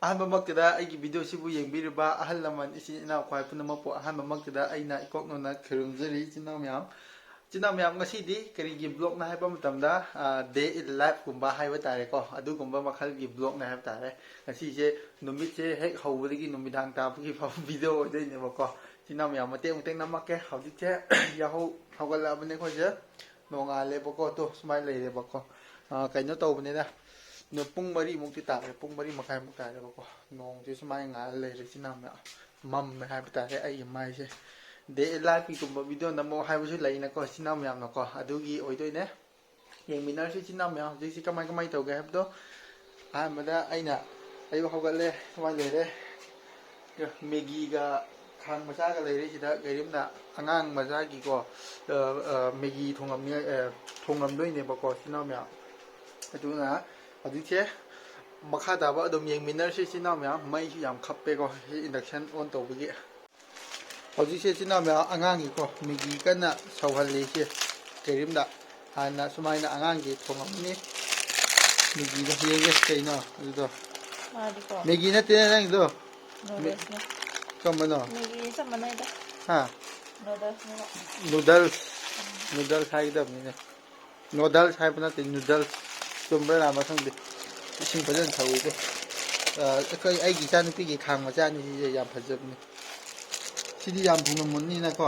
ꯑꯍꯥꯟꯕꯃꯛꯇꯗ ꯑꯩꯒꯤ ꯚꯤꯗꯤꯑꯣꯁꯤꯕꯨ ꯌꯦꯡꯕꯤꯔꯤꯕ ꯑꯍꯜ ꯂꯃꯟ ꯏꯆꯤꯟ ꯏꯅꯥꯎ ꯈ꯭ꯋꯥꯏ ꯄꯨꯝꯅꯃꯛꯄꯨ ꯑꯍꯥꯟꯕꯃꯛꯇꯗ ꯑꯩꯅ ꯏꯀꯣꯛꯅꯅ ꯈꯨꯔꯨꯝꯖꯔꯤ ꯏꯆꯤꯟ ꯏꯅꯥꯎ ꯃꯌꯥꯝ ꯉꯁꯤꯗꯤ ꯀꯔꯤꯒꯤ ꯕ꯭ꯂꯣꯛꯅ ꯍꯥꯏꯕ ꯃꯇꯝꯗ ꯗꯦ ꯏꯟ ꯂꯥꯏꯐꯀꯨꯝꯕ ꯍꯥꯏꯕ ꯇꯥꯔꯦꯀꯣ ꯑꯗꯨꯒꯨꯝꯕ ꯃꯈꯜꯒꯤ ꯕ꯭ꯂꯣꯛꯅ ꯍꯥꯏꯕ ꯇꯥꯔꯦ ꯉꯁꯤꯁꯦ ꯅꯨꯃꯤꯠꯁꯦ ꯍꯦꯛ ꯍꯧꯕꯗꯒꯤ ꯅꯨꯃꯤꯗꯥꯡ ꯇꯥꯕꯒꯤ ꯐꯥꯎꯕ ꯚꯤꯗꯤꯑꯣ ꯑꯣꯏꯗꯣꯏꯅꯦꯕꯀꯣ ꯏꯆꯤꯟ ꯏꯅꯥꯎ ꯃꯌꯥꯝ ꯃꯇꯦꯛ ꯃꯇꯦꯛ ꯅꯝꯃꯛꯀꯦ ꯍꯧꯖꯤꯛꯁꯦ ꯌꯥꯍꯧ ꯍꯧꯒꯠꯂꯛꯑꯕꯅꯦ ꯑꯩꯈꯣꯏꯁꯦ ꯅꯣꯡꯉꯥꯜꯂꯦꯕꯀꯣ ꯇꯣ ꯁꯨꯃꯥꯏꯅ ꯂꯩꯔꯦꯕꯀꯣ ꯀꯩꯅꯣ ꯇꯧꯕꯅꯤꯅ ꯄꯨꯡ 4ꯃꯨꯛꯇꯤ ꯇꯥꯔꯦ ꯄꯨꯡ 4 ꯃꯈꯥꯏꯃꯨꯛ ꯇꯥꯔꯦꯕꯀꯣ ꯅꯣꯡꯁꯦ ꯁꯨꯃꯥꯏꯅ ꯉꯥꯜꯂ ꯂꯩꯔꯦ ꯏꯆꯤꯟ ꯏꯅꯥꯎ ꯃꯌꯥꯝ ꯃꯝꯃꯦ ꯍꯥꯏꯕ ꯇꯥꯔꯦ ꯑꯩꯒꯤ ꯃꯥꯏꯁꯦ ꯗꯦ ꯏꯟ ꯂꯥꯏꯐꯀꯤꯒꯨꯝꯕ ꯚꯤꯗꯤꯑꯣ ꯅꯝꯃꯣ ꯍꯥꯏꯕꯁꯨ ꯂꯩꯅꯀꯣ ꯏꯆꯤꯟ ꯏꯅꯥꯎ ꯃꯌꯥꯝꯅꯀꯣ ꯑꯗꯨꯒꯤ ꯑꯣꯏꯗꯣꯏꯅꯦ ꯌꯦꯡꯃꯤꯟꯅꯔꯁꯤ ꯏꯆꯤꯟ ꯏꯅꯥꯎ ꯃꯌꯥꯝ ꯍꯧꯖꯤꯛꯁꯤ ꯀꯃꯥꯏ ꯇꯧꯒꯦ ꯍꯥꯏꯕꯗꯣ ꯑꯍꯥꯟꯕꯗ ꯑꯩꯅ ꯑꯌꯨꯛ ꯍꯧꯒꯠꯂꯦ ꯁꯨꯃꯥꯏꯅ ꯂꯩꯔꯦ ꯃꯦꯒꯤꯒ ꯈꯥꯡ ꯃꯆꯥꯒ ꯂꯩꯔꯦ ꯁꯤꯗ ꯀꯔꯤꯝꯅ ꯑꯉꯥꯡ ꯃꯆꯥꯒꯤꯀꯣ ꯃꯦꯒꯤ ꯊꯣꯡꯉꯝꯗꯣꯏꯅꯦꯕꯀꯣ ꯏꯆꯤꯟ ꯏꯅꯥꯎ ꯃꯌꯥꯝ ꯑꯗꯨꯅ ꯍꯧꯖꯤꯛꯁꯦ ꯃꯈꯥ ꯇꯥꯕ ꯑꯗꯨꯝ ꯌꯦꯡꯃꯤꯟꯅꯔꯁꯤ ꯏꯆꯤꯟ ꯏꯅꯥꯎ ꯃꯌꯥꯝ ꯃꯩꯁꯨ ꯌꯥꯝ ꯈꯞꯄꯦꯀꯣ ꯁꯤ ꯏꯟꯗꯛꯁꯟ ꯑꯣꯟ ꯇꯧꯕꯒꯤ ꯍꯧꯖꯤꯛꯁꯦ ꯏꯆꯤꯟ ꯏꯅꯥꯎ ꯃꯌꯥꯝ ꯑꯉꯥꯡꯒꯤꯀꯣ ꯃꯦꯒꯤ ꯀꯟꯅ ꯁꯧꯍꯜꯂꯤꯁꯦ ꯀꯔꯤꯝꯗ ꯍꯥꯟꯅ ꯁꯨꯃꯥꯏꯅ ꯑꯉꯥꯡꯒꯤ ꯊꯣꯡꯉꯝꯅꯤ ꯃꯦꯒꯤꯗꯣ ꯌꯦꯡꯒꯦ ꯀꯩꯅꯣ ꯑꯗꯨꯗꯣ ꯃꯦꯒꯤ ꯅꯠꯇꯦꯅꯦ ꯅꯪꯒꯤꯗꯣ ꯀꯔꯝꯕꯅꯣ ꯃꯦꯒꯤ ꯆꯞ ꯃꯥꯟꯅꯩꯗ ꯍꯥ ꯅꯨꯗꯜꯁ ꯍꯥꯏꯒꯗꯕꯅꯤꯅꯦ ꯅꯣꯗꯜꯁ ꯍꯥꯏꯕ ꯅꯠꯇꯦ ꯅꯨꯗꯜꯁ ꯆꯨꯝꯕ꯭ꯔꯥ ꯂꯥꯟꯕ꯭ꯔꯥ ꯈꯪꯗꯦ ꯏꯁꯤꯡ ꯐꯖꯅ ꯁꯧꯏꯗꯣ ꯑꯩꯒꯤ ꯏꯆꯥꯅꯨꯄꯤꯒꯤ ꯈꯥꯡ ꯃꯆꯥꯅꯤ ꯁꯤꯁꯦ ꯌꯥꯝ ꯐꯖꯕꯅꯤ ꯁꯤꯗꯤ ꯌꯥꯝ ꯊꯨꯅ ꯃꯨꯟꯅꯤꯅꯀꯣ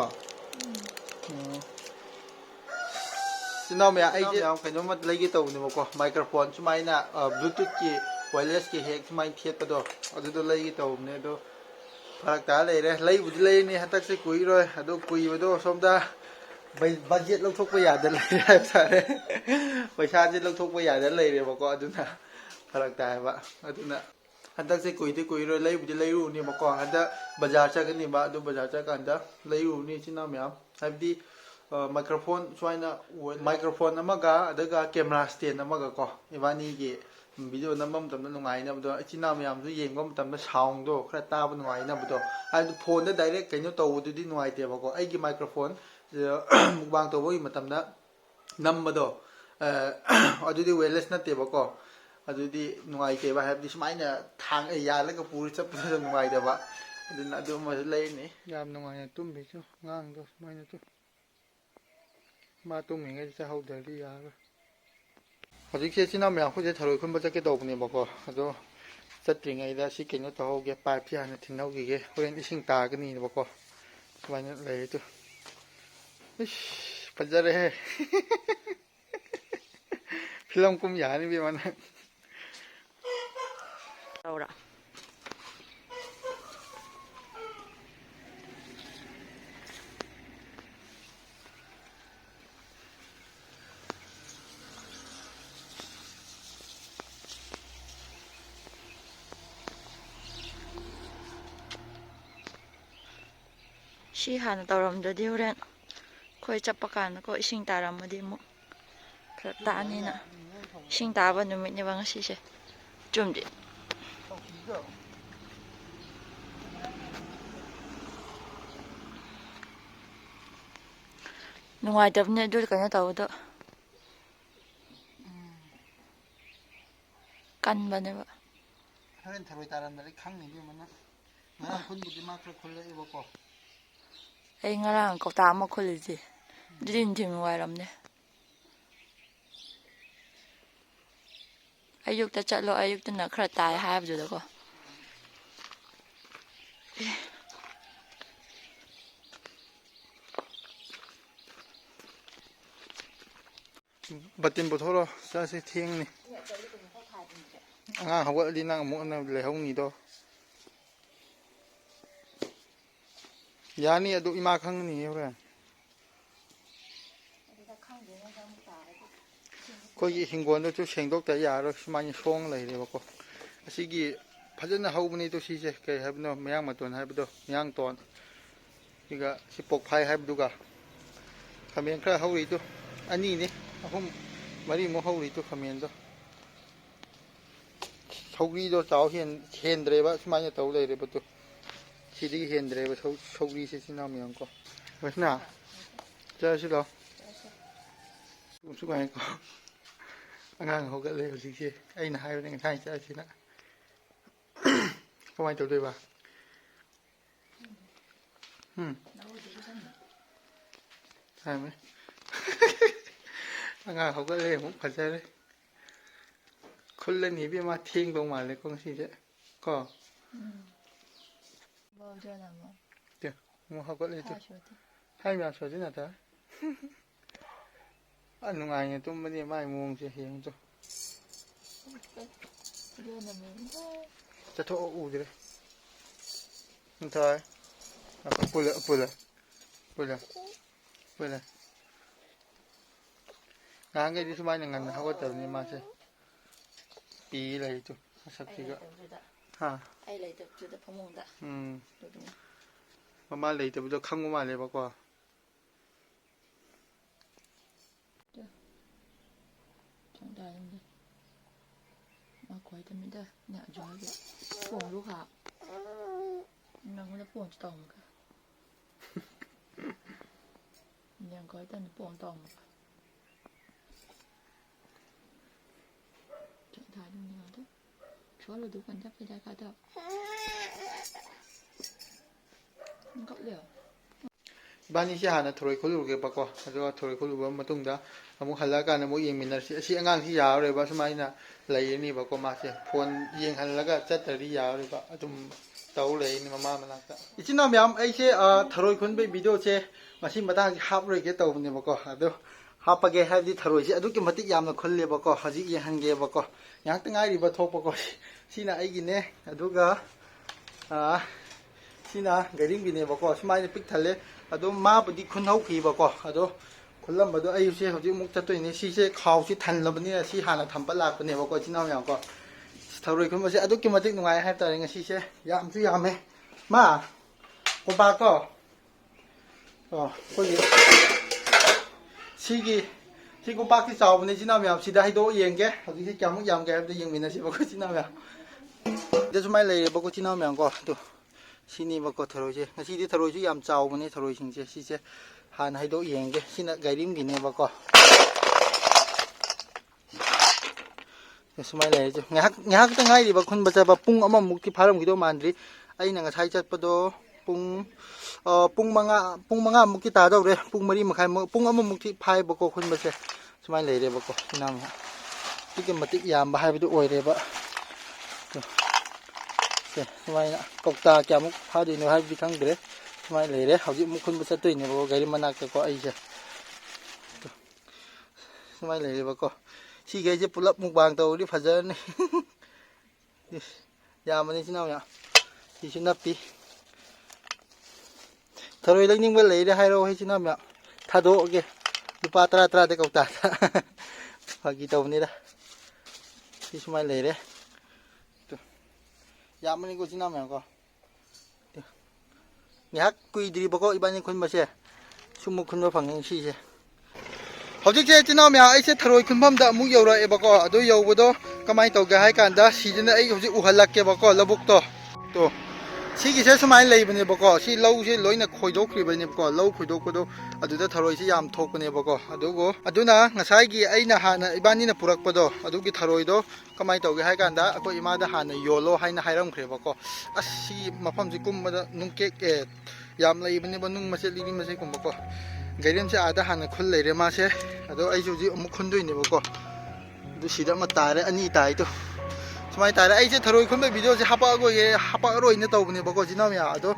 ꯏꯆꯤꯟ ꯏꯅꯥꯎ ꯃꯌꯥꯝ ꯑꯩꯁꯦ ꯀꯩꯅꯣꯝꯃ ꯂꯩꯒꯦ ꯇꯧꯕꯅꯦꯕꯀꯣ ꯃꯥꯏꯀ꯭ꯔꯣꯐꯣꯟ ꯁꯨꯃꯥꯏꯅ ꯕ꯭ꯂꯨꯇꯨꯠꯀꯤ ꯋꯥꯌꯔꯂꯦꯁꯀꯤ ꯍꯦꯛ ꯁꯨꯃꯥꯏꯅ ꯊꯦꯠꯄꯗꯣ ꯑꯗꯨꯗꯣ ꯂꯩꯒꯦ ꯇꯧꯕꯅꯦ ꯑꯗꯣ ꯐꯔꯛ ꯇꯥ ꯂꯩꯔꯦ ꯂꯩꯕꯨꯗꯤ ꯂꯩꯔꯅꯤ ꯍꯟꯗꯛꯁꯦ ꯀꯨꯏꯔꯣꯏ ꯑꯗꯣ ꯀꯨꯏꯕꯗꯣ ꯁꯣꯝꯗ ꯕꯖꯦꯠ ꯂꯧꯊꯣꯛꯄ ꯌꯥꯗ ꯂꯩꯔꯦ ꯍꯥꯏꯕ ꯇꯥꯔꯦ ꯄꯩꯁꯥꯁꯦ ꯂꯧꯊꯣꯛꯄ ꯌꯥꯗ ꯂꯩꯔꯦꯕꯀꯣ ꯑꯗꯨꯅ ꯐꯔꯛ ꯇꯥꯏꯕ ꯑꯗꯨꯅ ꯍꯟꯗꯛꯁꯦ ꯀꯨꯏꯔꯣꯏ ꯂꯩꯕꯨꯗꯤ ꯂꯩꯔꯨꯅꯦꯕꯀꯣ ꯍꯟꯗꯛ ꯕꯖꯥꯔ ꯆꯠꯀꯅꯤꯕ ꯑꯗꯨ ꯕꯖꯥꯔ ꯆꯠꯀꯥꯟꯗ ꯂꯩꯔꯨꯅꯤ ꯏꯆꯤꯟ ꯏꯅꯥꯎ ꯃꯌꯥꯝ ꯍꯥꯏꯕꯗꯤ ꯃꯥꯏꯀ꯭ꯔꯣꯐꯣꯟ ꯁꯨꯃꯥꯏꯅ ꯃꯥꯏꯀ꯭ꯔꯣꯐꯣꯟ ꯑꯃꯒ ꯑꯗꯨꯒ ꯀꯦꯃꯦꯔꯥ ꯁ꯭ꯇꯦꯟ ꯑꯃꯒ ꯀꯣ ꯏꯕꯥꯅꯤꯒꯤ ꯚꯤꯗꯤꯑꯣ ꯅꯝꯕ ꯃꯇꯝꯗ ꯅꯨꯡꯉꯥꯏꯅꯕꯗꯣ ꯏꯆꯤꯟ ꯏꯅꯥꯎ ꯃꯌꯥꯝꯁꯨ ꯌꯦꯡꯕ ꯃꯇꯝꯗ ꯁꯥꯎꯟꯗꯣ ꯈꯔ ꯇꯥꯕ ꯅꯨꯡꯉꯥꯏꯅꯕꯗꯣ ꯍꯥꯏꯕꯗꯤ ꯐꯣꯟꯗ ꯗꯥꯏꯔꯦꯛ ꯀꯩꯅꯣ ꯇꯧꯕꯗꯨꯗꯤ ꯅꯨꯡꯉꯥꯏꯇꯦꯕꯀꯣ ꯑꯩꯒꯤ ꯃꯥꯏꯀ꯭ꯔꯣꯐꯣꯟ ꯃꯨꯛꯕꯥꯡ ꯇꯧꯕꯒꯤ ꯃꯇꯝꯗ ꯅꯝꯕꯗꯣ ꯑꯗꯨꯗꯤ ꯋꯦꯌꯔꯂꯦꯁ ꯅꯠꯇꯦꯕꯀꯣ ꯑꯗꯨꯗꯤ ꯅꯨꯡꯉꯥꯏꯇꯦꯕ ꯍꯥꯏꯕꯗꯤ ꯁꯨꯃꯥꯏꯅ ꯌꯥꯜꯂꯒ ꯄꯨꯔ ꯆꯠꯄꯗꯨꯗ ꯅꯨꯡꯉꯥꯏꯇꯕ ꯑꯗꯨꯅ ꯑꯗꯨꯃꯁꯨ ꯂꯩꯔꯅꯤ ꯌꯥꯝ ꯅꯨꯡꯉꯥꯏꯅ ꯇꯨꯝꯕꯤꯁꯨ ꯑꯉꯥꯡꯗꯣ ꯁꯨꯃꯥꯏꯅ ꯃꯥ ꯇꯨꯝꯃꯤꯉꯩꯗ ꯆꯥꯍꯧꯗ꯭ꯔꯗꯤ ꯌꯥꯔꯣꯏ ꯍꯧꯖꯤꯛꯁꯦ ꯏꯆꯤꯟ ꯏꯅꯥꯎ ꯃꯌꯥꯝ ꯑꯩꯈꯣꯏꯁꯦ ꯊꯔꯣꯏ ꯈꯨꯟꯕ ꯆꯠꯀꯦ ꯇꯧꯕꯅꯦꯕꯀꯣ ꯑꯗꯣ ꯆꯠꯇ꯭ꯔꯤꯉꯩꯗ ꯁꯤ ꯀꯩꯅꯣ ꯇꯧꯍꯧꯒꯦ ꯄꯥꯏꯞꯁꯤ ꯍꯥꯟꯅ ꯊꯤꯡꯍꯧꯈꯤꯒꯦ ꯍꯣꯔꯦꯟ ꯏꯁꯤꯡ ꯇꯥꯒꯅꯤꯕꯀꯣ ꯁꯨꯃꯥꯏꯅ ꯂꯩꯔꯤꯗꯣ ꯏꯁ ꯐꯖꯔꯦꯍꯦ ꯐꯤꯂꯝ ꯀꯨꯝ ꯌꯥꯅꯤ ꯏꯕꯦꯝꯃ ꯅꯪ ꯁꯤ ꯍꯥꯟꯅ ꯇꯧꯔꯝꯗ꯭ꯔꯗꯤ ꯍꯣꯔꯦꯟ ꯑꯩꯈꯣꯏ ꯆꯠꯄ ꯀꯥꯟꯗꯀꯣ ꯏꯁꯤꯡ ꯇꯥꯔꯝꯃꯗꯤ ꯑꯃꯨꯛ ꯐꯔꯛ ꯇꯥꯅꯤꯅ ꯏꯁꯤꯡ ꯇꯥꯕ ꯅꯨꯃꯤꯠꯅꯦꯕ ꯉꯁꯤꯁꯦ ꯆꯨꯝꯗꯤ ꯅꯨꯡꯉꯥꯏꯇꯕꯅꯦ ꯑꯗꯨ ꯀꯩꯅꯣ ꯇꯧꯕꯗꯣ ꯀꯟꯕꯅꯦꯕ ꯍꯣꯔꯦꯟ ꯊꯔꯣꯏ ꯇꯥꯔꯝꯗꯥꯏꯗ ꯈꯪꯅꯤ ꯏꯕꯦꯝꯃ ꯅꯪ ꯉꯔꯥꯡ ꯈꯨꯟꯕꯨꯗꯤ ꯃꯥ ꯈꯔ ꯈꯨꯜꯂꯛꯑꯦꯕꯀꯣ ꯑꯩ ꯉꯔꯥꯡ ꯀꯧꯇꯥ ꯑꯃ ꯈꯨꯜꯂꯤꯁꯤ ꯑꯗꯨꯗꯤ ꯅꯨꯡꯊꯤꯜ ꯋꯥꯏꯔꯝꯅꯦ ꯑꯌꯨꯛꯇ ꯆꯠꯂꯣ ꯑꯌꯨꯛꯇꯅ ꯈꯔ ꯇꯥꯏ ꯍꯥꯏꯕꯗꯨꯗꯀꯣ ꯕꯇꯤꯟ ꯄꯨꯊꯣꯛꯔꯣ ꯆꯠꯁꯤ ꯊꯦꯡꯅꯤ ꯑꯉꯥꯡ ꯍꯧꯒꯠꯂꯗꯤ ꯅꯪ ꯑꯃꯨꯛ ꯂꯩꯍꯧꯅꯤꯗꯣ ꯌꯥꯅꯤ ꯑꯗꯨ ꯏꯃꯥ ꯈꯪꯒꯅꯤ ꯍꯣꯔꯦꯟ ꯑꯩꯈꯣꯏꯒꯤ ꯍꯤꯡꯒꯣꯜꯗꯨꯁꯨ ꯁꯦꯡꯗꯣꯛꯇ ꯌꯥꯔꯣꯏ ꯁꯨꯃꯥꯏꯅ ꯁꯣꯡ ꯂꯩꯔꯦꯕꯀꯣ ꯑꯁꯤꯒꯤ ꯐꯖꯅ ꯍꯧꯕꯅꯤꯗꯣ ꯁꯤꯁꯦ ꯀꯩ ꯍꯥꯏꯕꯅꯣ ꯃꯌꯥꯡ ꯃꯇꯣꯟ ꯍꯥꯏꯕꯗꯣ ꯃꯌꯥꯡꯇꯣꯟ ꯁꯤꯒ ꯁꯤ ꯄꯣꯛꯐꯥꯏ ꯍꯥꯏꯕꯗꯨꯒ ꯈꯥꯃꯦꯟ ꯈꯔ ꯍꯧꯔꯤꯗꯣ 2ꯅꯤ 3 4ꯃꯨꯛ ꯍꯧꯔꯤꯗꯣ ꯈꯥꯃꯦꯟꯗꯣ ꯁꯧꯒ꯭ꯔꯤꯗꯣ ꯆꯥꯎ ꯍꯦꯟꯗ꯭ꯔꯦꯕ ꯁꯨꯃꯥꯏꯅ ꯇꯧ ꯂꯩꯔꯦꯕꯗꯣ ꯁꯤꯗꯒꯤ ꯍꯦꯟꯗ꯭ꯔꯦꯕ ꯁꯧꯒ꯭ꯔꯤꯁꯦ ꯏꯆꯤꯟ ꯏꯅꯥꯎ ꯃꯌꯥꯝꯀꯣ ꯔꯣꯁꯅꯥ ꯆꯠꯂꯁꯤ ꯂꯥꯛꯑꯣ ꯉꯥꯏꯀꯣ ꯑꯉꯥꯡ ꯍꯧꯒꯠꯂꯦ ꯍꯧꯖꯤꯛꯁꯦ ꯑꯩꯅ ꯍꯥꯏꯕꯅꯦ ꯉꯁꯥꯏ ꯆꯠꯂꯁꯤꯅ kemai tau doi ba hai mấy anh học cái này cũng phải chơi đấy khôn lên thì biết mà thiên đông mà lấy con gì chứ có được mua học cái này chứ hai mẹ sợ chứ nào ta anh nung ai nhà tôi mới đi mai mua chứ hiện cho cho thôi u đi đấy không thôi bữa lại ngang cái đi số mấy ngàn học cái tờ này mà chứ ปีอะไรจุสักทีก็ฮะไอ้เลยจุดพมงดะมาเลยแต่จะข้างมาเลยบอกว่าจังได้ยังไงมาคอยทำไม่ได้เนี่ยจอยเลยป่วงลูกค่ะน้องจะป่วงตอมกันยังคอยตั้งป่วงตอมถ่ายดูนี่ก่อนเถอะช่วยเราดูกันถ้าไปได้ก็ได้มันก็เหลือ บ้านนี้ที่หานะถอยคนรู้เกี่ยวกับก็แล้วก็ถอยคนรู้ว่ามาตุ้งด้าอามุขันละกันอามุยิงมินนะสิงานที่ยาวเลยว่าสมัยน่ะไหลนี่บอกว่ามาเสียพนยิงหันแล้วก็จัดแต่ที่ยาวเลยก็ตุ้มเตาเลยนี่มามันนักอีกที่น้องยามไอ้เช่ถอยคนไปวิดีโอเช่มาชิมมาตั้งฮับเลยแกเตาเนี่ยบอกว่าเดี๋ยวฮับไปแกให้ดีถอยเช่ดูกี่มาติยามนะคนเลยบอกว่าฮัจิยิงหันแกบอกว่ายังตั้งไงดีบ่ทบบอกว่าสินะไอ้กินเนี่ยดูก็สินะกระดิ่งกินเนี่ยบอกว่าสมัยนี้ปิดทะเลಅದು ಮಾಪದಿ ಖುನ್ ಹೌಕಿಬಕೋ ಅದು ಖುಲ್ಲಂಬದು ಅಯ್ಯುಸೆ ಹೌಜಿ ಮುಕ್ ಚತ್ತೋಯ್ನಿ ಸಿಸೆ ಖಾವ್ಸಿ ಥನ್ಲಬನಿ C ಹಾನ ಥಂಪ ಲಾಕ್ಪನೆಬಕೋ ಚಿನಾವ್ ಯಾಕೋ ಥೌರoi ಖುನ್ಬಸೆ ಅದುಕ್ಕೆ ಮತಿಕ್ ನುಂಗಾय ಹಾಯ್ತಾರೆ ngasiसे yamsu yame ma kobako kogi si kobak ti chawbne chinaw yam sida haido yengge hauji se kyamuk yamge habde yengminasi bako chinaw yam de sumai leire bako chinaw yam ko tu 시니 먹고 들어오지. 시디 들어오지 얌 짜오분이 들어오신지 시제 한 해도 여행게 시나 가림기네 먹고. 스마일 해야죠. ꯉꯥꯏꯍꯥꯛ ꯉꯥꯏꯔꯤꯕ ꯈꯨꯟꯕ ꯆꯠꯄ ꯄꯨꯡ ꯑꯃꯃꯨꯛꯇꯤ ꯐꯥꯔꯝꯈꯤꯗꯧ ꯃꯥꯟꯗ꯭ꯔꯤ ꯑꯩꯅ ꯉꯁꯥꯏ ꯆꯠꯄꯗꯣ ꯄꯨꯡ 5ꯃꯨꯛꯇꯤ ꯇꯥꯗꯧꯔꯦ ꯄꯨꯡ 4:30 ꯄꯨꯡ 1ꯃꯨꯛꯇꯤ ꯐꯥꯏꯕꯀꯣ ꯈꯨꯟꯕꯁꯦ ꯁꯨꯃꯥꯏꯅ ꯂꯩꯔꯦꯕꯀꯣ ꯏꯅꯥꯝ ꯇꯤꯛꯀꯤ ꯃꯇꯤꯛ ꯌꯥꯝꯕ ꯍꯥꯏꯕꯗꯨ ꯑꯣꯏꯔꯦꯕ sumai kokta kyamuk phadi no hai bikang dre sumai leire hauji mukhun bu chatoi ne bo gari manak ko ai je sumai leire ba ko si ge je pulap mukbang taw ri phajar ni ya mani sinaw ya si sinapi tharoi lagning ba leire hai ro hai sinam ya thado ge lupa tra de kokta phagi taw ni da si sumai leire 야무니 거 지나면 거. 약 꾸이들이 보고 이번에 큰 맛에 숨무 큰거 방향 시세. hꯧꯖꯤꯛꯁꯦ ꯆꯤꯅꯥꯎ ꯃꯌꯥꯝ ꯑꯩꯁꯦ ꯊꯔꯣꯏ ꯈꯨꯟꯐꯝꯗ ꯑꯃꯨꯛ ꯌꯧꯔꯛꯑꯦꯕꯀꯣ ꯑꯗꯨ ꯌꯧꯕꯗꯣ ꯀꯃꯥꯏꯅ ꯇꯧꯒꯦ ꯍꯥꯏ ꯀꯥꯟꯗ ꯁꯤꯖꯤꯅ ꯑꯩ ꯍꯧꯖꯤꯛ ꯎꯍꯜꯂꯛꯀꯦꯕꯀꯣ ꯂꯧꯕꯨꯛꯇꯣ ꯇꯣ ꯁꯤꯒꯤꯁꯦ ꯁꯨꯃꯥꯏꯅ ꯂꯩꯕꯅꯦꯕꯀꯣ ꯁꯤ ꯂꯧꯁꯦ ꯂꯣꯏꯅ ꯈꯣꯏꯗꯣꯛꯈ꯭ꯔꯤꯕꯅꯦꯕꯀꯣ ꯂꯧ ꯈꯣꯏꯗꯣꯛꯄꯗꯣ ꯑꯗꯨꯗ ꯊꯔꯣꯏꯁꯦ ꯌꯥꯝ ꯊꯣꯛꯄꯅꯦꯕꯀꯣ ꯑꯗꯨꯅ ꯉꯁꯥꯏꯒꯤ ꯑꯩꯅ ꯍꯥꯟꯅ ꯏꯕꯥꯅꯤꯅ ꯄꯨꯔꯛꯄꯗꯣ ꯑꯗꯨꯒꯤ ꯊꯔꯣꯏꯗꯣ ꯀꯃꯥꯏꯅ ꯇꯧꯒꯦ ꯍꯥꯏ ꯀꯥꯟꯗ ꯑꯩꯈꯣꯏ ꯏꯃꯥꯗ ꯍꯥꯟꯅ ꯌꯣꯜꯂꯣ ꯍꯥꯏꯅ ꯍꯥꯏꯔꯝꯈ꯭ꯔꯦꯕꯀꯣ ꯑꯁ ꯁꯤ ꯃꯐꯝꯁꯤ ꯀꯨꯝꯕꯗ ꯅꯨꯡꯀꯦꯛ ꯌꯥꯝ ꯂꯩꯕꯅꯦꯕ ꯅꯨꯡ ꯃꯆꯦꯠ ꯂꯤꯔꯤ ꯃꯆꯦꯠꯀꯨꯝꯕꯀꯣ ꯒꯥꯔꯤꯝꯁꯦ ꯑꯥꯗ ꯍꯥꯟꯅ ꯈꯨꯜ ꯂꯩꯔꯦ ꯃꯥꯁꯦ ꯑꯗꯣ ꯑꯩꯁꯨ ꯍꯧꯖꯤꯛ ꯑꯃꯨꯛ ꯈꯨꯟꯗꯣꯏꯅꯦꯕꯀꯣ ꯑꯗꯨ ꯁꯤꯗ ꯑꯃ ꯇꯥꯔꯦ ꯑꯅꯤ ꯇꯥꯏꯗꯣ ꯁꯨꯃꯥꯏꯅ ꯇꯥꯔꯦ ꯑꯩꯁꯦ ꯊꯔꯣꯏ ꯈꯨꯟꯕ ꯚꯤꯗꯤꯑꯣꯁꯦ ꯍꯥꯄꯛꯑꯔꯣꯏꯅ ꯇꯧꯕꯅꯦꯕꯀꯣ ꯆꯤꯅꯥꯎ ꯃꯌꯥꯝ ꯑꯗꯣ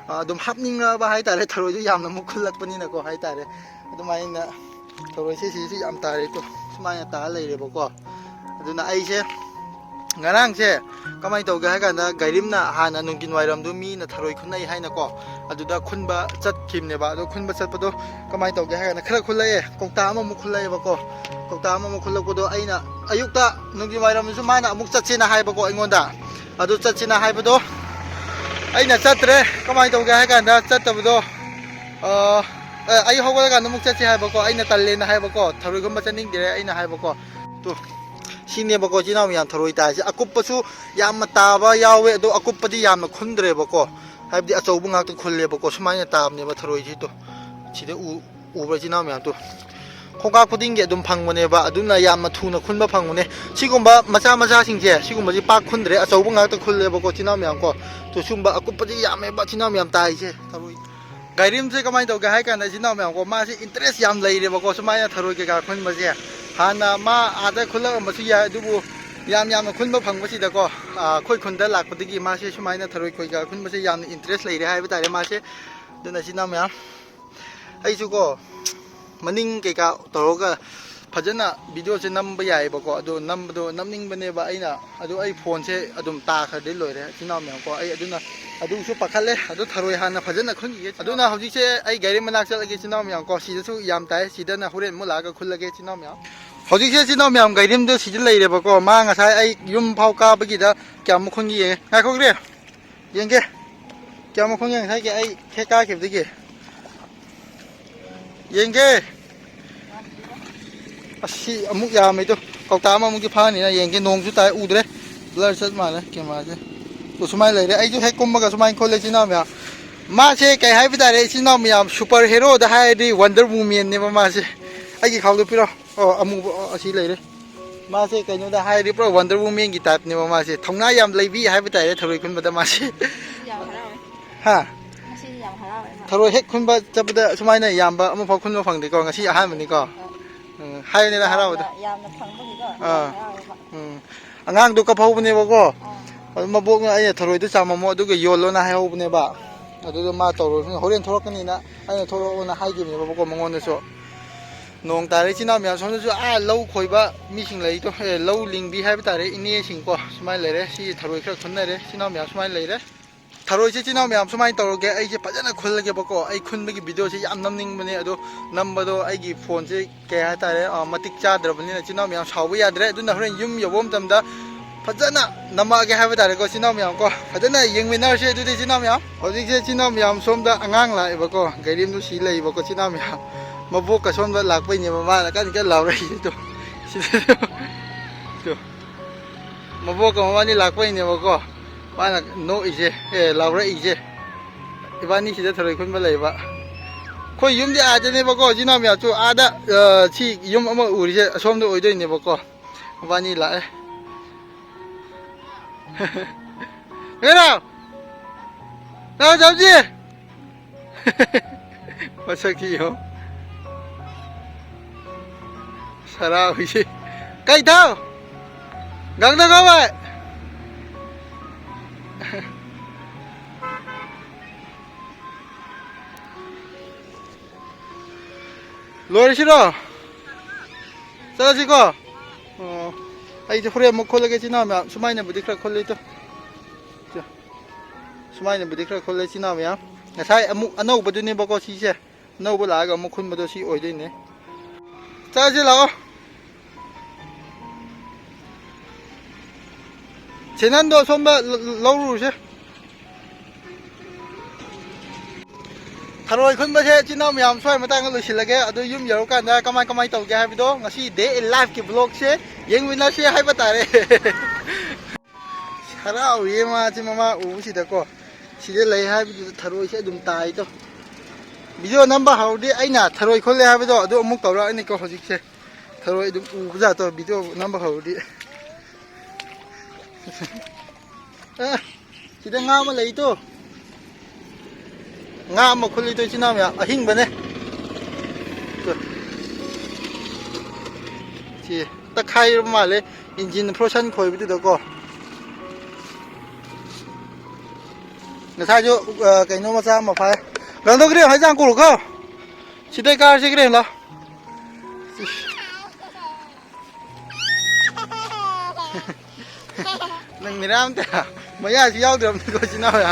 ꯑꯗꯨꯝ ꯍꯥꯞꯅꯤꯡꯉꯕ ꯍꯥꯏꯇꯥꯔꯦ ꯊꯔꯣꯏꯁꯨ ꯌꯥꯝꯅ ꯑꯃꯨꯛ ꯈꯨꯜꯂꯛꯄꯅꯤꯅꯀꯣ ꯍꯥꯏꯇꯥꯔꯦ ꯑꯗꯨꯃꯥꯏꯅ ꯊꯔꯣꯏꯁꯦ ꯁꯤꯁꯨ ꯌꯥꯝ ꯇꯥꯔꯦꯀꯣ ꯁꯨꯃꯥꯏꯅ ꯇꯥꯔ ꯂꯩꯔꯦꯕꯀꯣ ꯑꯗꯨꯅ ꯑꯩꯁꯦ ꯉꯔꯥꯡꯁꯦ ꯀꯃꯥꯏꯅ ꯇꯧꯒꯦ ꯍꯥꯏ ꯀꯥꯟꯗ ꯒꯥꯏꯔꯤꯝꯅ ꯍꯥꯟꯅ ꯅꯨꯡꯊꯤꯟ ꯋꯥꯏꯔꯝꯗꯨ ꯃꯤꯅ ꯊꯔꯣꯏ ꯈꯨꯟꯅꯩ ꯍꯥꯏꯅꯀꯣ ꯑꯗꯨꯗ ꯈꯨꯟꯕ ꯆꯠꯈꯤꯕꯅꯦꯕ ꯑꯗꯣ ꯈꯨꯟꯕ ꯆꯠꯄꯗꯣ ꯀꯃꯥꯏꯅ ꯇꯧꯒꯦ ꯍꯥꯏ ꯀꯥꯟꯗ ꯈꯔ ꯈꯨꯜꯂꯛꯑꯦ ꯀꯧꯇꯥ ꯑꯃꯃꯨꯛ ꯈꯨꯜꯂꯛꯑꯦꯕꯀꯣ ꯀꯧꯇꯥ ꯑꯃꯃꯨꯛ ꯈꯨꯜꯂꯛꯄꯗꯣ ꯑꯩꯅ ꯑꯌꯨꯛꯇ ꯅꯨꯡꯊꯤꯟ ꯋꯥꯏꯔꯝꯗꯁꯨ ꯃꯥꯅ ꯑꯃꯨꯛ ꯆꯠꯁꯦꯅ ꯍꯥꯏꯕꯀꯣ ꯑꯩꯉꯣꯟꯗ ꯑꯗꯨ ꯆꯠꯁꯦꯅ ꯍꯥꯏꯕꯗꯣ ꯑꯩꯅ ꯆꯠꯇ꯭ꯔꯦ ꯀꯃꯥꯏꯅ ꯇꯧꯒꯦ ꯍꯥꯏ ꯀꯥꯟꯗ ꯆꯠꯇꯕꯗꯣ ꯑꯩ ꯍꯧꯒꯠꯂꯀꯥꯟꯗ ꯑꯃꯨꯛ ꯆꯠꯁꯦ ꯍꯥꯏꯕꯀꯣ ꯑꯩꯅ ꯇꯜꯂꯦꯅ ꯍꯥꯏꯕꯀꯣ ꯊꯔꯣꯏꯒꯨꯝꯕ ꯆꯠꯅꯤꯡꯗ꯭ꯔꯦ ꯑꯩꯅ ꯍꯥꯏꯕꯀꯣ ꯇꯨ 시네버거 지나면 양 들어이 다시 아쿠빠수 얌마 따바 야외 도 아쿠빠디 얌마 콘드레버거 하이디 아저부 ngakto 콜레버거 수마이나 따압네버 들어이지 또 지데 우버 지나면 또 ꯈꯣꯡꯀꯥꯞ ꯈꯨꯗꯤꯡꯒꯤ ꯑꯗꯨꯝ ꯐꯪꯕꯅꯦꯕ ꯑꯗꯨꯅ ꯌꯥꯝꯅ ꯊꯨꯅ ꯈꯨꯟꯕ ꯐꯪꯕꯅꯦ ꯁꯤꯒꯨꯝꯕ ꯃꯆꯥ ꯃꯆꯥꯁꯤꯡꯁꯦ ꯁꯤꯒꯨꯝꯕꯁꯤ ꯄꯥꯛ ꯈꯨꯟꯗ꯭ꯔꯦ ꯑꯆꯧꯕ ꯉꯥꯛꯇ ꯈꯨꯜꯂꯦꯕꯀꯣ ꯆꯤꯅꯥꯎ ꯃꯌꯥꯝ ꯀꯣ ꯇꯣ ꯁꯤꯒꯨꯝꯕ ꯑꯀꯨꯞꯄꯗꯤ ꯌꯥꯝꯃꯦꯕ ꯆꯤꯅꯥꯎ ꯃꯌꯥꯝ ꯇꯥꯏꯁꯦ ꯊꯔꯣꯏ ꯒꯥꯏꯔꯤꯝꯁꯦ ꯀꯃꯥꯏꯅ ꯇꯧꯒꯦ ꯍꯥꯏ ꯀꯥꯟꯗ ꯆꯤꯅꯥꯎ ꯃꯌꯥꯝ ꯀꯣ ꯃꯥꯁꯤ ꯏꯟꯇꯔꯦꯁ ꯌꯥꯝ ꯂꯩꯔꯦꯕꯀꯣ ꯁꯨꯃꯥꯏꯅ ꯊꯔꯣꯏ ꯀꯩꯀꯥ ꯈꯨꯟꯕꯁꯦ ꯍꯥꯟꯅ ꯃꯥ ꯑꯥꯗ ꯈꯨꯜꯂꯛꯑꯝꯕꯁꯨ ꯌꯥꯏ ꯑꯗꯨꯕꯨ ꯌꯥꯝꯅ ꯈꯨꯟꯕ ꯐꯪꯕꯁꯤꯗꯀꯣ ꯑꯩꯈꯣꯏ ꯈꯨꯟꯗ ꯂꯥꯛꯄꯗꯒꯤ ꯃꯥꯁꯦ ꯁꯨꯃꯥꯏꯅ ꯊꯔꯣꯏ ꯀꯩꯀꯥ ꯈꯨꯟꯕꯁꯦ ꯌꯥꯝꯅ ꯏꯟꯇꯔꯦꯁ ꯂꯩꯔꯦ ꯍꯥꯏꯕ ꯇꯥꯔꯦ ꯃꯥꯁꯦ ꯑꯗꯨꯅ ꯆꯤꯅꯥꯎ ꯃꯌꯥꯝ ꯑꯩꯁꯨ ꯀꯣ ꯃꯅꯤꯡ ꯀꯩꯀꯥ ꯇꯧꯔꯒ ꯐꯖꯅ ꯚꯤꯗꯤꯑꯣꯁꯦ ꯅꯝꯕ ꯌꯥꯏꯑꯕꯀꯣ ꯑꯗꯣ ꯅꯝꯕꯗꯣ ꯅꯝꯅꯤꯡꯕꯅꯦꯕ ꯑꯩꯅ ꯑꯗꯣ ꯑꯩ ꯐꯣꯟꯁꯦ ꯑꯗꯨꯝ ꯇꯥꯈ꯭ꯔꯗꯤ ꯂꯣꯏꯔꯦ ꯆꯤꯅꯥꯎ ꯃꯌꯥꯝ ꯀꯣ ꯑꯩ ꯑꯗꯨꯅ ꯑꯗꯨꯁꯨ ꯄꯥꯈꯠꯂꯦ ꯑꯗꯨ ꯊꯔꯣꯏ ꯍꯥꯟꯅ ꯐꯖꯅ ꯈꯨꯟꯈꯤꯒꯦ ꯑꯗꯨꯅ ꯍꯧꯖꯤꯛꯁꯦ ꯑꯩ ꯒꯥꯔꯤ ꯃꯅꯥꯛ ꯆꯠꯂꯒꯦ ꯆꯤꯅꯥꯎ ꯃꯌꯥꯝ ꯀꯣ ꯁꯤꯗꯁꯨ ꯌꯥꯝ ꯇꯥꯏ ꯁꯤꯗꯅ ꯍꯣꯔꯦꯟ ꯑꯃꯨꯛ ꯂꯥꯛꯑꯒ ꯈꯨꯜꯂꯒꯦ ꯆꯤꯅꯥꯎ ꯃꯌꯥꯝ ꯍꯧꯖꯤꯛꯁꯦ ꯆꯤꯅꯥꯎ ꯃꯌꯥꯝ ꯒꯥꯔꯤꯝꯗꯣ ꯁꯤꯗ ꯂꯩꯔꯦꯕꯀꯣ ꯃꯥ ꯉꯁꯥꯏ ꯑꯩ ꯌꯨꯝ ꯐꯥꯎ ꯀꯥꯕꯒꯤꯗ ꯀꯌꯥꯃꯨꯛ ꯈꯨꯟꯒꯤ ꯌꯦꯡꯉꯦ ꯉꯥꯏꯈꯣꯛꯈ꯭ꯔꯦ ꯌꯦꯡꯒꯦ ꯀꯌꯥꯃꯨꯛ ꯈꯨꯟꯒꯦ ꯉꯁꯥꯏꯒꯤ ꯑꯩ ꯍꯦꯛ ꯀꯥꯈꯤꯕꯗꯒꯤ ꯌꯦꯡꯒꯦ ꯑꯁꯤ ꯑꯃꯨꯛ ꯌꯥꯝꯃꯤꯗꯣ ꯀꯧꯇꯥ ꯑꯃꯃꯨꯛꯇꯤ ꯐꯥꯅꯤꯅ ꯌꯦꯡꯒꯦ ꯅꯣꯡꯁꯨ ꯇꯥꯏ ꯎꯗ꯭ꯔꯦ ꯕ꯭ꯂꯔ ꯆꯠ ꯃꯥꯜꯂꯦ ꯀꯦꯃꯦꯔꯥꯁꯦ ꯇꯣ ꯁꯨꯃꯥꯏꯅ ꯂꯩꯔꯦ ꯑꯩꯁꯨ ꯍꯦꯛ ꯀꯨꯝꯃꯒ ꯁꯨꯃꯥꯏꯅ ꯈꯣꯜꯂꯦ ꯆꯤꯅꯥꯎ ꯃꯌꯥꯝ ꯃꯥꯁꯦ ꯀꯩ ꯍꯥꯏꯕ ꯇꯥꯔꯦ ꯏꯆꯤꯟ ꯏꯅꯥꯎ ꯃꯌꯥꯝ ꯁꯨꯄꯔ ꯍꯦꯔꯣꯗ ꯍꯥꯏꯔꯗꯤ ꯋꯟꯗꯔ ꯋꯨꯃꯦꯟꯅꯦꯕ ꯃꯥꯁꯦ ꯑꯩꯒꯤ ꯈꯥꯎꯗꯣ ꯄꯤꯔꯣ ꯑꯣ ꯑꯃꯨꯕ ꯑꯁꯤ ꯂꯩꯔꯦ ꯃꯥꯁꯦ ꯀꯩꯅꯣꯗ ꯍꯥꯏꯔꯗꯤ ꯄꯨꯔꯥ ꯋꯟꯗꯔ ꯋꯨꯃꯦꯟꯒꯤ ꯇꯥꯏꯞꯅꯦꯕ ꯃꯥꯁꯦ ꯊꯧꯅꯥ ꯌꯥꯝ ꯂꯩꯕꯤ ꯍꯥꯏꯕ ꯇꯥꯔꯦ ꯊꯔꯣꯏ ꯈꯨꯟꯕꯗ ꯃꯥꯁꯦ ꯌꯥꯝ ꯍꯔꯥꯎꯋꯦ ꯍꯥ ꯉꯁꯤꯗꯤ ꯌꯥꯝ ꯍꯔꯥꯎꯋꯦ ꯃꯥ ꯊꯔꯣꯏ ꯍꯦꯛ ꯈꯨꯟꯕ ꯆꯠꯄꯗ ꯁꯨꯃꯥꯏꯅ ꯌꯥꯝꯕ ꯑꯃꯐꯥꯎ ꯈꯨꯟꯕ ꯐꯪꯗꯦꯀꯣ ꯉꯁꯤ ꯑꯍꯥꯟꯕꯅꯤꯀꯣ ꯍꯥꯏꯕꯅꯤꯅ ꯍꯔꯥꯎꯕꯗꯣ ꯌꯥꯝꯅ ꯐꯪꯕꯒꯤꯀꯣ ꯌꯥꯝ ꯍꯔꯥꯎꯋꯦꯕ ꯑꯉꯥꯡꯗꯣ ꯀꯞꯍꯧꯕꯅꯦꯕꯀꯣ ꯑꯥ ꯑꯗꯨ ꯃꯕꯣꯛꯅ ꯑꯩꯅ ꯊꯔꯣꯏꯗꯣ ꯆꯥꯝꯃꯝꯃꯣ ꯑꯗꯨꯒ ꯌꯣꯜꯂꯣꯅ ꯍꯥꯏꯍꯧꯕꯅꯦꯕ ꯑꯥ ꯑꯗꯨꯗ ꯃꯥ ꯇꯧꯔꯣ ꯍꯣꯔꯦꯟ ꯊꯣꯛꯂꯛꯀꯅꯤꯅ ꯑꯩꯅ ꯊꯣꯛꯂꯛꯑꯣꯅ ꯍꯥꯏꯈꯤꯕꯅꯦꯕꯀꯣ ꯃꯉꯣꯟꯗꯁꯨ ꯅꯣꯡ ꯇꯥꯔꯦ ꯏꯆꯤꯟ ꯏꯅꯥꯎ ꯃꯌꯥꯝ ꯁꯣꯝꯗꯁꯨ ꯂꯧ ꯈꯣꯏꯕ ꯃꯤꯁꯤꯡ ꯂꯩꯗꯣ ꯂꯧ ꯂꯤꯡꯕꯤ ꯍꯥꯏꯕ ꯇꯥꯔꯦ ꯏꯅꯦꯁꯤꯡꯀꯣ ꯁꯨꯃꯥꯏꯅ ꯂꯩꯔꯦ ꯁꯤ ꯊꯔꯣꯏ ꯈꯔ ꯈꯨꯟꯅꯔꯦ ꯏꯆꯤꯟ ꯏꯅꯥꯎ ꯃꯌꯥꯝ ꯁꯨꯃꯥꯏꯅ ꯂꯩꯔꯦ ꯊꯔꯣꯏꯁꯦ ꯏꯆꯤꯟ ꯏꯅꯥꯎ ꯃꯌꯥꯝ ꯁꯨꯃꯥꯏꯅ ꯇꯧꯔꯒꯦ ꯑꯩꯁꯦ ꯐꯖꯅ ꯈꯨꯜꯂꯒꯦꯕꯀꯣ ꯑꯩ ꯈꯨꯟꯕꯒꯤ ꯚꯤꯗꯤꯑꯣꯁꯦ ꯌꯥꯝ ꯅꯝꯅꯤꯡꯕꯅꯦ ꯑꯗꯣ ꯅꯝꯕꯗꯣ ꯑꯩꯒꯤ ꯐꯣꯟꯁꯦ ꯀꯩ ꯍꯥꯏꯇꯥꯔꯦ ꯃꯇꯤꯛ ꯆꯥꯗ꯭ꯔꯕꯅꯤꯅ ꯏꯆꯤꯟ ꯏꯅꯥꯎ ꯃꯌꯥꯝ ꯁꯥꯎꯕ ꯌꯥꯗ꯭ꯔꯦ ꯑꯗꯨꯅ ꯍꯣꯔꯦꯟ ꯌꯨꯝ ꯌꯧꯕ ꯃꯇꯝꯗ ꯐꯖꯅ ꯅꯝꯃꯛꯑꯒꯦ ꯍꯥꯏꯕ ꯇꯥꯔꯦꯀꯣ ꯏꯆꯤꯟ ꯏꯅꯥꯎ ꯃꯌꯥꯝ ꯀꯣ ꯐꯖꯅ ꯌꯦꯡꯃꯤꯟꯅꯔꯁꯦ ꯑꯗꯨꯗꯤ ꯏꯆꯤꯟ ꯏꯅꯥꯎ ꯃꯌꯥꯝ ꯍꯧꯖꯤꯛꯁꯦ ꯏꯆꯤꯟ ꯏꯅꯥꯎ ꯃꯌꯥꯝ ꯁꯣꯝꯗ ꯑꯉꯥꯡ ꯂꯥꯛꯑꯦꯕꯀꯣ ꯒꯥꯔꯤꯝꯗꯨ ꯁꯤ ꯂꯩꯌꯦꯕꯀꯣ ꯏꯆꯤꯟ ꯏꯅꯥꯎ ꯃꯌꯥꯝ ꯃꯕꯣꯛꯀ ꯁꯣꯝꯗ ꯂꯥꯛꯄꯩꯅꯦꯕ ꯃꯥꯅ ꯀꯟꯅ ꯂꯥꯎꯔꯛꯏꯗꯣ ꯁꯤꯗ ꯃꯕꯣꯛꯀ ꯃꯕꯥꯅꯤ ꯂꯥꯛꯄꯩꯅꯦꯕꯀꯣ ꯃꯥꯅ ꯅꯣꯛꯏꯁꯦ ꯂꯥꯎꯔꯛꯏꯁꯦ ꯏꯕꯥꯅꯤ ꯁꯤꯗ ꯊꯔꯣꯏ ꯈꯨꯟꯕ ꯂꯩꯕ ꯑꯩꯈꯣꯏ ꯌꯨꯝꯗꯤ ꯑꯥꯗꯅꯦꯕꯀꯣ ꯏꯆꯤꯟ ꯏꯅꯥꯎ ꯃꯌꯥꯝꯁꯨ ꯑꯥꯗ ꯁꯤ ꯌꯨꯝ ꯑꯃ ꯎꯔꯤꯁꯦ ꯑꯁꯣꯝꯗ ꯑꯣꯏꯗꯣꯏꯅꯦꯕꯀꯣ ꯃꯕꯥꯅꯤ ꯂꯥꯛꯑꯦ 그럼 나 잡지 마사키요 사라우시 까이타오 강나가와 로리 싫어 싸가지고 ꯑꯩꯁꯦ ꯍꯣꯔꯦꯟ ꯑꯃꯨꯛ ꯈꯣꯠꯂꯒꯦ ꯆꯤꯅꯥꯎ ꯁꯨꯃꯥꯏꯅꯕꯨꯗꯤ ꯈꯔ ꯈꯣꯠꯂꯤꯗꯣ ꯁꯨꯃꯥꯏꯅꯕꯨꯗꯤ ꯈꯔ ꯈꯣꯠꯂꯦ ꯆꯤꯅꯥꯎ ꯃꯌꯥꯝ ꯉꯁꯥꯏ ꯑꯃꯨꯛ ꯑꯅꯧꯕꯗꯨꯅꯦꯕꯀꯣ ꯁꯤꯁꯦ ꯑꯅꯧꯕ ꯂꯥꯛꯑꯒ ꯑꯃꯨꯛ ꯈꯨꯟꯕꯗꯣ ꯁꯤ ꯑꯣꯏꯗꯣꯏꯅꯦ ꯆꯥꯁꯤ ꯂꯥꯛꯑꯣ ꯁꯦꯅꯟꯗꯣ ꯁꯣꯝꯗ ꯂꯧꯔꯨꯔꯁꯦ ꯊꯔꯣꯏ ꯈꯨꯟꯕꯁꯦ ꯆꯤꯅꯥꯎ ꯃꯌꯥꯝ ꯁ꯭ꯋꯥꯏ ꯃꯇꯥꯡꯗ ꯂꯣꯏꯁꯤꯜꯂꯒꯦ ꯑꯗꯨ ꯌꯨꯝ ꯌꯧꯔꯀꯥꯟꯗ ꯀꯃꯥꯏ ꯇꯧꯒꯦ ꯍꯥꯏꯕꯗꯣ ꯉꯁꯤ ꯗꯦ ꯏꯟ ꯂꯥꯏꯐꯀꯤ ꯕ꯭ꯂꯣꯒꯁꯦ ꯌꯦꯡꯃꯤꯟꯅꯁꯦ ꯍꯥꯏꯕ ꯇꯥꯔꯦ ꯍꯔꯥꯎꯔꯤꯌꯦ ꯃꯥꯁꯦ ꯃꯃꯥ ꯎꯕꯁꯤꯗꯀꯣ ꯁꯤꯗ ꯂꯩ ꯍꯥꯏꯕꯗꯨꯗ ꯊꯔꯣꯏꯁꯦ ꯑꯗꯨꯝ ꯇꯥꯏꯗꯣ ꯚꯤꯗꯤꯑꯣ ꯅꯝꯕ ꯍꯧꯔꯗꯤ ꯑꯩꯅ ꯊꯔꯣꯏ ꯈꯨꯜꯂꯦ ꯍꯥꯏꯕꯗꯣ ꯑꯗꯨ ꯑꯃꯨꯛ ꯇꯧꯔꯛꯑꯅꯤꯀꯣ ꯍꯧꯖꯤꯛꯁꯦ ꯊꯔꯣꯏ ꯑꯗꯨꯝ ꯎꯕ ꯖꯥꯠꯇꯣ ꯚꯤꯗꯤꯑꯣ ꯅꯝꯕ ꯍꯧꯔꯗꯤ ꯁꯤꯗ ꯉꯥ ꯑꯃ ꯂꯩꯇꯣ ngã một khối lít tôi chỉ nào mẹ hình bên này thì ta khai mà lấy engine process khối bị được co người ta cho cái nó mà ra mà phải lần đầu cái hay giang cổ không chỉ đây cả cái này là mình làm thế mà ya chỉ giao được có chỉ nào vậy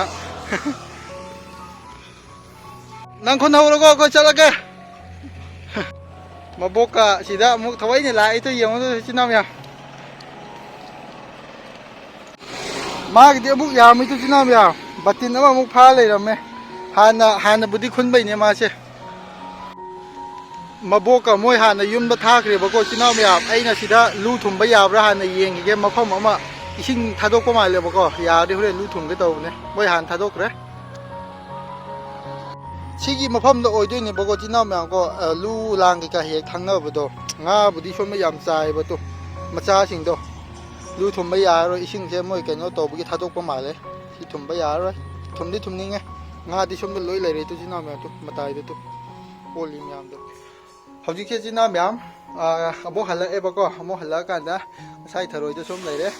nang khôn hậu rồi coi chắc là cái mà bốc cả chỉ đã một thấu này lại tôi dùng tôi chỉ nào nhỉ mà cái địa bốc già mới tôi chỉ nào nhỉ bắt tin nó mà một pha này rồi mẹ hàn budi khôn bay này mà chứ mà bốc cả môi hàn là yếm bắt thác rồi bốc chỉ nào nhỉ ai là chỉ đã lưu thùng bây giờ ra hàn là yeng cái mà phong mà isin thado có màเลยbốc ya đi hồi lưu thùng cái tàu này môi hàn thado rồi ꯁꯤꯒꯤ ꯃꯐꯝꯗ ꯑꯣꯏꯗꯣꯏꯅꯦꯕꯀꯣ ꯆꯤꯟꯅꯥꯎ ꯃꯌꯥꯝ ꯀꯣ ꯂꯨ ꯂꯥꯡ ꯀꯩꯀꯥ ꯍꯦꯛ ꯊꯪꯅꯕꯗꯣ ꯉꯥꯕꯨꯗꯤ ꯁꯣꯝꯗ ꯌꯥꯝ ꯆꯥꯏꯕꯗꯣ ꯃꯆꯥꯁꯤꯡꯗꯣ ꯂꯨ ꯊꯨꯝꯕ ꯌꯥꯔꯔꯣꯏ ꯏꯁꯤꯡꯁꯦ ꯃꯣꯏ ꯀꯩꯅꯣ ꯇꯧꯕꯒꯤ ꯊꯥꯗꯣꯛꯄ ꯃꯥꯜꯂꯦ ꯁꯤ ꯊꯨꯝꯕ ꯌꯥꯔꯔꯣꯏ ꯊꯨꯝꯗꯤ ꯊꯨꯝꯅꯤꯡꯉꯦ ꯉꯥꯗꯤ ꯁꯣꯝꯗ ꯂꯣꯏ ꯂꯩꯔꯦ ꯇꯨ ꯆꯤꯟꯅꯥꯎ ꯃꯌꯥꯝꯗꯣ ꯃꯇꯥꯏꯗꯨ ꯄꯣꯜꯂꯤ ꯃꯌꯥꯝꯗꯣ ꯍꯧꯖꯤꯛꯁꯦ ꯆꯤꯟꯅꯥꯎ ꯃꯌꯥꯝ ꯑꯃꯨꯛ ꯍꯜꯂꯛꯑꯦꯕꯀꯣ ꯑꯃꯨꯛ ꯍꯜꯂꯛꯑꯀꯥꯟꯗ ꯉꯁꯥꯏ ꯊꯔꯣꯏꯗꯣ ꯁꯨꯝ ꯂꯩꯔꯦ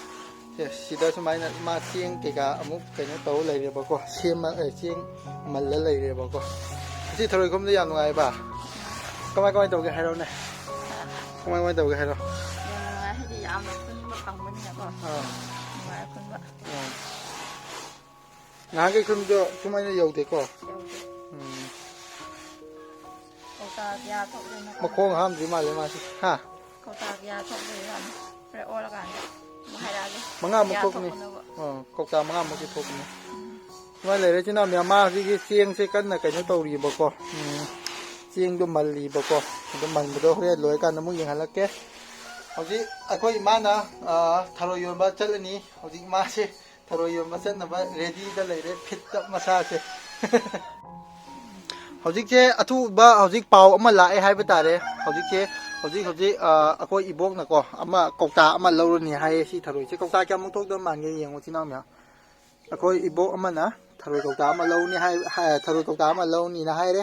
ꯁꯤꯗ ꯁꯨꯃꯥꯏꯅ ꯃꯥ ꯆꯦꯡ ꯀꯩꯀꯥ ꯑꯃꯨꯛ ꯀꯩꯅꯣ ꯇꯧꯔ ꯂꯩꯔꯦꯕꯀꯣ ꯁꯦꯝꯃ ꯆꯦꯡ ꯃꯜꯂ ꯂꯩꯔꯦꯕꯀꯣ ꯉꯁꯤ ꯊꯔꯣꯏ ꯈꯨꯟꯕꯗ ꯌꯥꯝ ꯅꯨꯡꯉꯥꯏꯕ ꯀꯃꯥꯏ ꯇꯧꯒꯦ ꯍꯥꯏꯔꯣꯅꯦ ꯀꯃꯥꯏ ꯇꯧꯒꯦ ꯍꯥꯏꯔꯣ ꯌꯥꯝ ꯅꯨꯡꯉꯥꯏ ꯍꯥꯏꯗꯤ ꯌꯥꯝꯅ ꯈꯨꯟꯕ ꯐꯪꯕꯅꯤꯅꯀꯣ ꯅꯨꯡꯉꯥꯏ ꯈꯨꯟꯕ ꯅꯍꯥꯟꯒꯩ ꯈꯨꯟꯕꯗꯣ ꯁꯨꯃꯥꯏꯅ ꯌꯧꯗꯦꯀꯣ ꯌꯧꯗꯦ ꯀꯧꯇꯥ ꯀꯌꯥ ꯊꯣꯛꯇꯣꯏꯅꯣ ꯃꯈꯣꯡ ꯍꯥꯝꯗ꯭ꯔꯤ ꯃꯥꯜꯂꯦ ꯃꯥꯁꯤ ꯍꯥ ꯀꯧꯇꯥ ꯀꯌꯥ ꯊꯣꯛꯇꯣꯏꯅꯣ ꯍꯣꯔꯦꯟ ꯑꯣꯜꯂꯀꯥꯟꯗ ꯑꯃꯨꯛ ꯍꯥꯏꯔꯛꯑꯒꯦ 5ꯃꯨꯛ ꯀꯌꯥ ꯊꯣꯛꯀꯅꯤ ꯊꯣꯛꯄꯅꯣꯕ ꯀꯧꯇꯥ 5ꯃꯨꯛꯇꯤ ꯊꯣꯛꯀꯅꯤ ꯁꯨꯃꯥꯏꯅ ꯂꯩꯔꯦ ꯆꯤꯟꯅꯥꯎ ꯃꯌꯥꯝ ꯃꯥ ꯍꯧꯖꯤꯛꯀꯤ ꯆꯦꯡꯁꯦ ꯀꯟꯅ ꯀꯩꯅꯣ ꯇꯧꯔꯤꯕꯀꯣ ꯆꯦꯡꯗꯣ ꯃꯜꯂꯤꯕꯀꯣ ꯑꯗꯨ ꯃꯟꯕꯗꯣ ꯍꯣꯔꯦꯟ ꯂꯣꯏꯔꯀꯥꯟꯗ ꯑꯃꯨꯛ ꯌꯦꯡꯍꯜꯂꯛꯀꯦ ꯍꯧꯖꯤꯛ ꯑꯩꯈꯣꯏ ꯏꯃꯥꯅ ꯊꯔꯣꯏ ꯌꯣꯟꯕ ꯆꯠꯂꯅꯤ ꯍꯧꯖꯤꯛ ꯃꯥꯁꯦ ꯊꯔꯣꯏ ꯌꯣꯟꯕ ꯆꯠꯅꯕ ꯔꯦꯗꯤꯗ ꯂꯩꯔꯦ ꯐꯤꯠꯇ ꯃꯁꯥꯁꯦ ꯍꯧꯖꯤꯛꯁꯦ ꯑꯊꯨꯕ ꯍꯧꯖꯤꯛ ꯄꯥꯎ ꯑꯃ ꯂꯥꯛꯑꯦ ꯍꯥꯏꯕ ꯇꯥꯔꯦ ꯍꯧꯖꯤꯛꯁꯦ ꯍꯧꯖꯤꯛ ꯑꯩꯈꯣꯏ ꯏꯕꯣꯛꯅꯀꯣ ꯀꯧꯇꯥ ꯑꯃ ꯂꯧꯔꯅꯤ ꯍꯥꯏꯌꯦ ꯁꯤ ꯊꯔꯣꯏꯁꯦ ꯀꯧꯇꯥ ꯀꯌꯥꯃꯨꯛ ꯊꯣꯛꯇꯧ ꯃꯥꯟꯒꯦ ꯌꯦꯡꯉꯣ ꯆꯤꯟꯅꯥꯎ ꯃꯌꯥꯝ ꯑꯩꯈꯣꯏ ꯏꯕꯣꯛ ꯑꯃꯅ ꯊꯔꯣꯏ ꯀꯧꯇꯥ ꯑꯃ ꯂꯧꯅꯤ ꯊꯔꯣꯏ ꯀꯧꯇꯥ ꯑꯃ ꯂꯧꯅꯤꯅ ꯍꯥꯏꯔꯦ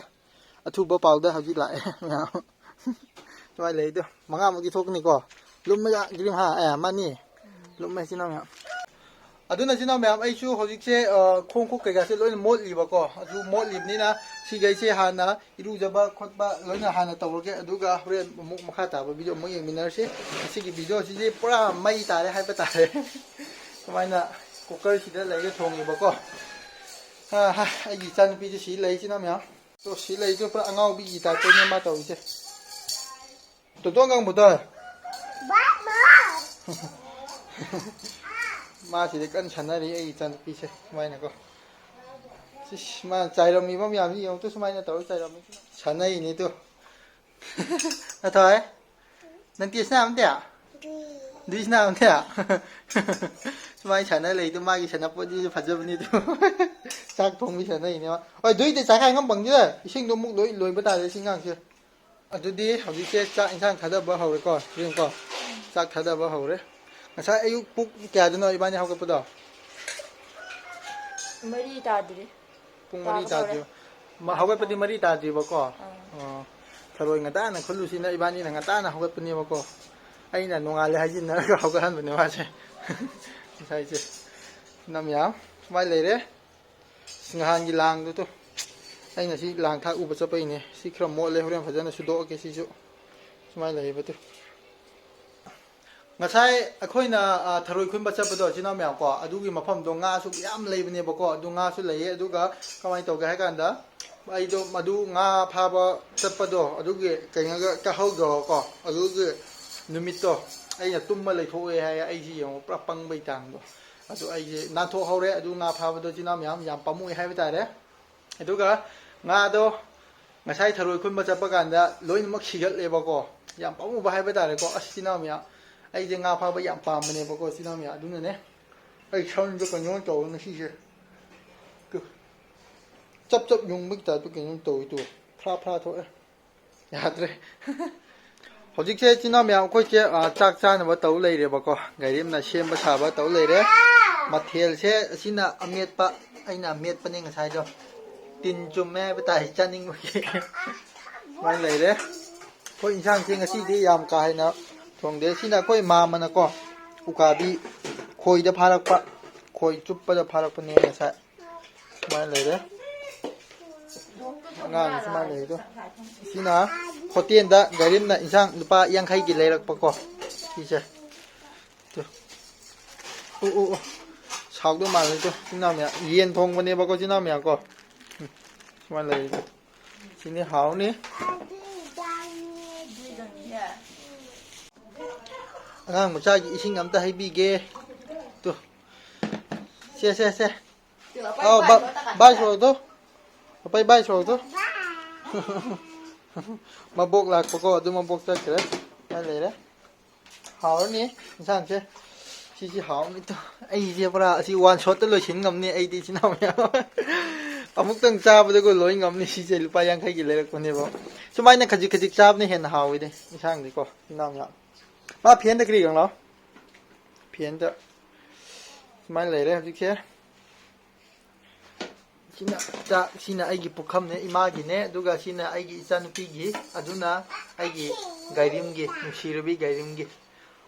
ꯑꯊꯨꯕ ꯄꯥꯎꯗ ꯍꯧꯖꯤꯛ ꯂꯥꯛꯑꯦ ꯃꯌꯥꯝ ꯁꯨꯃꯥꯏꯅ ꯂꯩꯗꯣ 5ꯃꯨꯛꯇꯤ ꯊꯣꯛꯀꯅꯤꯀꯣ ꯂꯨꯝꯃꯒ ꯒ꯭ꯔꯤꯝ ꯃꯥꯅꯤ ꯂꯨꯝꯃꯦ ꯆꯤꯟꯅꯥꯎ ꯃꯌꯥꯝ ꯑꯗꯨꯅ ꯆꯤꯟꯅꯥꯎ ꯃꯌꯥꯝ ꯑꯩꯁꯨ ꯍꯧꯖꯤꯛꯁꯦ ꯈꯣꯡ ꯈꯨꯠ ꯀꯩꯀꯥꯁꯦ ꯂꯣꯏꯅ ꯃꯣꯠꯂꯤꯕꯀꯣ ꯑꯗꯨ ꯃꯣꯠꯂꯤꯕꯅꯤ나 ꯁꯤꯈꯩꯁꯦ ꯍꯥꯟꯅ ꯏꯔꯨꯖꯕ ꯈꯣꯠꯄ ꯂꯣꯏꯅ ꯍꯥꯟꯅ ꯇꯧꯔꯒꯦ ꯑꯗꯨꯒ ꯍꯣꯔꯦꯟ ꯑꯃꯨꯛ ꯃꯈꯥ ꯇꯥꯕ ꯚꯤꯗꯤꯑꯣ ꯑꯃꯨꯛ ꯌꯦꯡꯃꯤꯟꯅꯔꯁꯤ ꯉꯁꯤꯒꯤ ꯚꯤꯗꯤꯑꯣꯁꯤꯗꯤ ꯄꯨꯔꯥ ꯃꯩ ꯇꯥꯔꯦ ꯍꯥꯏꯕ ꯇꯥꯔꯦ ꯁꯨꯃꯥꯏꯅ ꯀꯨꯀꯔꯁꯤꯗ ꯂꯩꯔꯒ ꯊꯣꯡꯉꯦꯕꯀꯣ ꯑꯩꯒꯤ ꯏꯆꯥꯅꯨꯄꯤꯁꯦ ꯁꯤ ꯂꯩ ꯆꯤꯟꯅꯥꯎ ꯃꯌꯥꯝ ꯇꯣ ꯁꯤ ꯂꯩꯁꯨ ꯄꯨꯔꯥ ꯑꯉꯥꯎꯕꯤꯒꯤ ꯇꯥꯏꯞꯇꯅꯦ ꯃꯥ ꯇꯧꯔꯤꯁꯦ ꯇꯣꯡꯒꯥꯡꯕꯨꯗ ꯃꯥꯁꯤꯗꯤ ꯀꯟꯅ ꯁꯥꯟꯅꯔꯤ ꯑꯩꯒꯤ ꯏꯆꯥꯅꯨꯄꯤꯁꯦ ꯁꯨꯃꯥꯏꯅꯀꯣ ꯃꯥ ꯆꯥꯏꯔꯝꯃꯤꯕ ꯃꯌꯥꯝꯁꯤ ꯌꯦꯡꯉꯨꯇꯨ ꯁꯨꯃꯥꯏꯅ ꯇꯧꯔ ꯆꯥꯏꯔꯝꯃꯤ ꯁꯥꯟꯅꯩꯅꯤ ꯇꯨ ꯅꯊꯣꯏ ꯅꯪ ꯇꯦꯁ ꯅꯥꯕ ꯗꯨꯏꯁ ꯅꯥꯕꯅꯦ ꯁꯨꯃꯥꯏꯅ ꯁꯥꯟꯅ ꯂꯩꯗꯣ ꯃꯥꯒꯤ ꯁꯥꯟꯅꯄꯣꯠꯁꯤꯁꯨ ꯐꯖꯕꯅꯤ ꯑꯗꯨ ꯆꯥꯛ ꯊꯣꯡꯕꯤ ꯁꯥꯟꯅꯩꯅꯦ ꯍꯣꯏ ꯗꯨꯏꯗꯤ ꯆꯥꯈꯥꯏ ꯉꯝꯕꯪꯁꯤꯗ ꯏꯁꯤꯡꯗꯣ ꯑꯃꯨꯛ ꯂꯣꯏꯕ ꯇꯥꯔꯦ ꯁꯤ ꯉꯥꯡꯁꯦ ꯑꯗꯨꯗꯤ ꯍꯧꯖꯤꯛꯁꯦ ꯆꯥꯛ ꯏꯟꯁꯥꯡ ꯊꯥꯗꯕ ꯍꯧꯔꯦꯀꯣ ꯌꯦꯡꯀꯣ ꯆꯥꯛ ꯊꯥꯗꯕ ꯍꯧꯔꯦ ꯉꯁꯥꯏ ꯑꯌꯨꯛ ꯄꯨꯡ ꯀꯌꯥꯗꯅꯣ ꯏꯕꯥꯅꯤ ꯍꯧꯒꯠꯄꯗꯣ 4 ꯇꯥꯗ꯭ꯔꯤ ꯄꯨꯡ 4 ꯇꯥꯗ꯭ꯔꯤꯕ ꯍꯧꯒꯠꯄꯗꯤ 4 ꯇꯥꯗ꯭ꯔꯤꯕꯀꯣ ꯊꯔꯣꯏ ꯉꯟꯇꯥꯅ ꯈꯨꯜꯂꯨꯁꯤꯅ ꯏꯕꯥꯅꯤꯅ ꯉꯟꯇꯥꯅ ꯍꯧꯒꯠꯄꯅꯦꯕꯀꯣ ꯑꯩꯅ ꯅꯣꯡꯉꯥꯜꯂꯦ ꯍꯥꯏꯖꯤꯟꯅꯔꯒ ꯍꯧꯒꯠꯍꯟꯕꯅꯦ ꯃꯥꯁꯦ ꯉꯁꯥꯏꯁꯦ ꯆꯤꯟꯅꯥꯎ ꯃꯌꯥꯝ ꯁꯨꯃꯥꯏꯅ ꯂꯩꯔꯦ ꯅꯍꯥꯟꯒꯤ ꯂꯥꯡꯗꯨꯗꯣ ꯑꯩꯅ ꯁꯤ ꯂꯥꯡ ꯊꯥꯛ ꯎꯕ ꯆꯠꯄꯩꯅꯦ ꯁꯤ ꯈꯔ ꯃꯣꯠꯂꯦ ꯍꯣꯔꯦꯟ ꯐꯖꯅ ꯁꯨꯗꯣꯛꯑꯒꯦ ꯁꯤꯁꯨ ꯁꯨꯃꯥꯏꯅ ꯂꯩꯕꯗꯨ ꯉꯁꯥꯏ ꯑꯩꯈꯣꯏꯅ ꯊꯔꯣꯏ ꯈꯨꯟꯕ ꯆꯠꯄꯗꯣ ꯆꯤꯟꯅꯥꯎ ꯃꯌꯥꯝ ꯀꯣ ꯑꯗꯨꯒꯤ ꯃꯐꯝꯗꯣ ꯉꯥꯁꯨ ꯌꯥꯝ ꯂꯩꯕꯅꯦꯕꯀꯣ ꯑꯗꯨ ꯉꯥꯁꯨ ꯂꯩꯌꯦ ꯑꯗꯨꯒ ꯀꯃꯥꯏꯅ ꯇꯧꯒꯦ ꯍꯥꯏ ꯀꯥꯟꯗ ꯑꯩꯗꯣ ꯃꯗꯨ ꯉꯥ ꯐꯥꯕ ꯆꯠꯄꯗꯣ ꯑꯗꯨꯒꯤ ꯀꯩꯅꯣꯒ ꯀꯥꯍꯧꯗ꯭ꯔꯕꯀꯣ ꯑꯗꯨꯒꯤ ꯅꯨꯃꯤꯠꯇꯣ ꯑꯩꯅ ꯇꯨꯝꯃ ꯂꯩꯊꯣꯛꯑꯦ ꯍꯥꯏꯌꯦ ꯑꯩꯁꯤ ꯌꯦꯡꯉꯣ ꯄꯨꯔꯥ ꯄꯪꯕꯩ ꯆꯥꯡꯗꯣ ꯑꯗꯨ ꯑꯩꯁꯦ ꯅꯥꯟꯊꯣꯛꯍꯧꯔꯦ ꯑꯗꯨ ꯉꯥ ꯐꯥꯕꯗꯣ ꯆꯤꯟꯅꯥꯎ ꯃꯌꯥꯝ ꯌꯥꯝ ꯄꯥꯝꯃꯨꯏ ꯍꯥꯏꯕ ꯇꯥꯔꯦ ꯑꯗꯨꯒ ꯉꯥꯗꯣ ꯉꯁꯥꯏ ꯊꯔꯣꯏ ꯈꯨꯟꯕ ꯆꯠꯄ ꯀꯥꯟꯗ ꯂꯣꯏꯅꯃꯛ ꯁꯤꯒꯠꯂꯦꯕꯀꯣ ꯌꯥꯝ ꯄꯥꯝꯃꯨꯕ ꯍꯥꯏꯕ ꯇꯥꯔꯦꯀꯣ ꯑꯁ ꯆꯤꯟꯅꯥꯎ ꯃꯌꯥꯝ ꯑꯩꯁꯦ ꯉꯥ ꯐꯥꯕ ꯌꯥꯝ ꯄꯥꯝꯕꯅꯦꯕꯀꯣ ꯆꯤꯟꯅꯥꯎ ꯃꯌꯥꯝ ꯑꯗꯨꯅꯅꯦ ꯑꯩ ꯁꯝꯁꯨ ꯀꯩꯅꯣ ꯇꯧꯋꯦ ꯉꯁꯤꯁꯦ ꯆꯞ ꯌꯨꯡꯕꯒꯤ ꯇꯥꯏꯞꯇ ꯀꯩꯅꯣꯝ ꯇꯧꯋꯤ ꯇꯨ ꯐ꯭ꯔꯥ ꯊꯣꯛꯑꯦ ꯌꯥꯗ꯭ꯔꯦ ꯍꯧꯖꯤꯛꯁꯦ ꯆꯤꯟꯅꯥꯎ ꯃꯌꯥꯝ ꯑꯩꯈꯣꯏꯁꯦ ꯆꯥꯛ ꯆꯥꯅꯕ ꯇꯧ ꯂꯩꯔꯦꯕꯀꯣ ꯒꯥꯔꯤ ꯑꯃꯅ ꯁꯦꯝꯕ ꯁꯥꯕ ꯇꯧ ꯂꯩꯔꯦ ꯃꯊꯦꯜꯁꯦ ꯑꯁꯤꯅ ꯑꯃꯦꯠꯄ ꯑꯩꯅ ꯑꯃꯦꯠꯄꯅꯦ ꯉꯁꯥꯏꯗꯣ ꯇꯤꯟ ꯆꯨꯝꯃꯦ ꯍꯥꯏꯕ ꯇꯥꯏ ꯆꯥꯅꯤꯡꯕꯒꯤ ꯁꯨꯃꯥꯏꯅ ꯂꯩꯔꯦ ꯑꯩꯈꯣꯏ ꯏꯟꯁꯥꯡꯁꯦ ꯉꯁꯤꯗꯤ ꯌꯥꯝ ꯀꯥ ꯍꯦꯟꯅ ꯊꯣꯡꯗꯦ ꯁꯤꯅ ꯑꯩꯈꯣꯏ ꯃꯥꯝꯃꯅꯀꯣ ꯎꯀꯥꯕꯤ ꯈꯣꯏꯗ ꯐꯥꯔꯛꯄ ꯈꯣꯏ ꯆꯨꯞꯄꯗ ꯐꯥꯔꯛꯄꯅꯦ ꯉꯁꯥꯏ ꯁꯨꯃꯥꯏꯅ ꯂꯩꯔꯦ ꯑꯉꯥꯡ ꯁꯨꯃꯥꯏꯅ ꯂꯩꯔꯤꯗꯣ ꯁꯤꯅ ꯍꯣꯇꯦꯜꯗ ꯒꯥꯔꯤꯝꯅ ꯏꯟꯁꯥꯡ ꯂꯨꯄꯥ 50ꯒꯤ ꯂꯩꯔꯛꯄꯀꯣ ꯁꯤꯁꯦ ꯁꯥꯎꯗꯧ ꯃꯥꯜꯂꯦꯗꯣ ꯆꯤꯟꯅꯥꯎ ꯃꯌꯥꯝ ꯌꯦꯟ ꯊꯣꯡꯕꯅꯦꯕꯀꯣ ꯆꯤꯟꯅꯥꯎ ꯃꯌꯥꯝ ꯀꯣ ꯁꯨꯃꯥꯏꯅ ꯂꯩꯔꯤꯗꯣ ꯁꯤꯅꯤ ꯍꯥꯎꯅꯤ ꯑꯉꯥꯡ ꯃꯆꯥꯒꯤ ꯏꯁꯤꯡ ꯑꯝꯇ ꯍꯩꯕꯤꯒꯦ ꯇꯨ ꯁꯦ ꯕꯥꯏ ꯁꯣꯗꯣ ꯑꯄꯩ ꯕꯥꯏ ꯁꯣꯗꯣ ꯃꯕꯣꯛ ꯂꯥꯛꯄꯀꯣ ꯑꯗꯨ ꯃꯕꯣꯛ ꯆꯠꯈ꯭ꯔꯦ ꯁꯨꯃꯥꯏꯅ ꯂꯩꯔꯦ ꯍꯥꯎꯔꯅꯤ ꯏꯟꯁꯥꯡꯁꯦ ꯁꯤꯁꯤ ꯍꯥꯎꯅꯤ ꯑꯩꯁꯦ ꯄꯨꯔꯥ ꯑꯁꯤ 1 ꯁꯣꯠꯇ ꯂꯣꯏꯁꯤꯟ ꯉꯝꯅꯤ ꯑꯩꯗꯤ ꯏꯆꯤꯟ ꯏꯅꯥꯎ ꯃꯌꯥꯝ ꯑꯃꯨꯛꯇꯪ ꯆꯥꯕꯗꯒ ꯂꯣꯏ ꯉꯝꯅꯤ ꯁꯤꯁꯦ ꯂꯨꯄꯥ 50ꯒꯤ ꯂꯩꯔꯛꯄꯅꯦꯕ ꯁꯨꯃꯥꯏꯅ ꯈꯖꯤꯛ ꯈꯖꯤꯛ ꯆꯥꯕꯅ ꯍꯦꯟꯅ ꯍꯥꯎꯋꯤꯅꯦ ꯏꯟꯁꯥꯡꯗꯤꯀꯣ ꯏꯅꯥꯎ ꯃꯌꯥꯝ ꯃꯥ ꯐꯦꯟꯗ ꯀꯔꯤ ꯒꯪꯂꯣ ꯐꯦꯟꯗ ꯁꯨꯃꯥꯏꯅ ꯂꯩꯔꯦ ꯍꯧꯖꯤꯛꯁꯦ ꯁꯤꯅ ꯆꯥꯛ ꯁꯤꯅ ꯑꯩꯒꯤ ꯄꯨꯈꯝꯅꯦ ꯏꯃꯥꯒꯤꯅꯦ ꯑꯗꯨꯒ ꯁꯤꯅ ꯑꯩꯒꯤ ꯏꯆꯥꯅꯨꯄꯤꯒꯤ ꯑꯗꯨꯅ ꯑꯩꯒꯤ ꯒꯥꯏꯔꯤꯝꯒꯤ ꯅꯨꯡꯁꯤꯔꯕꯤ ꯒꯥꯏꯔꯤꯝꯒꯤ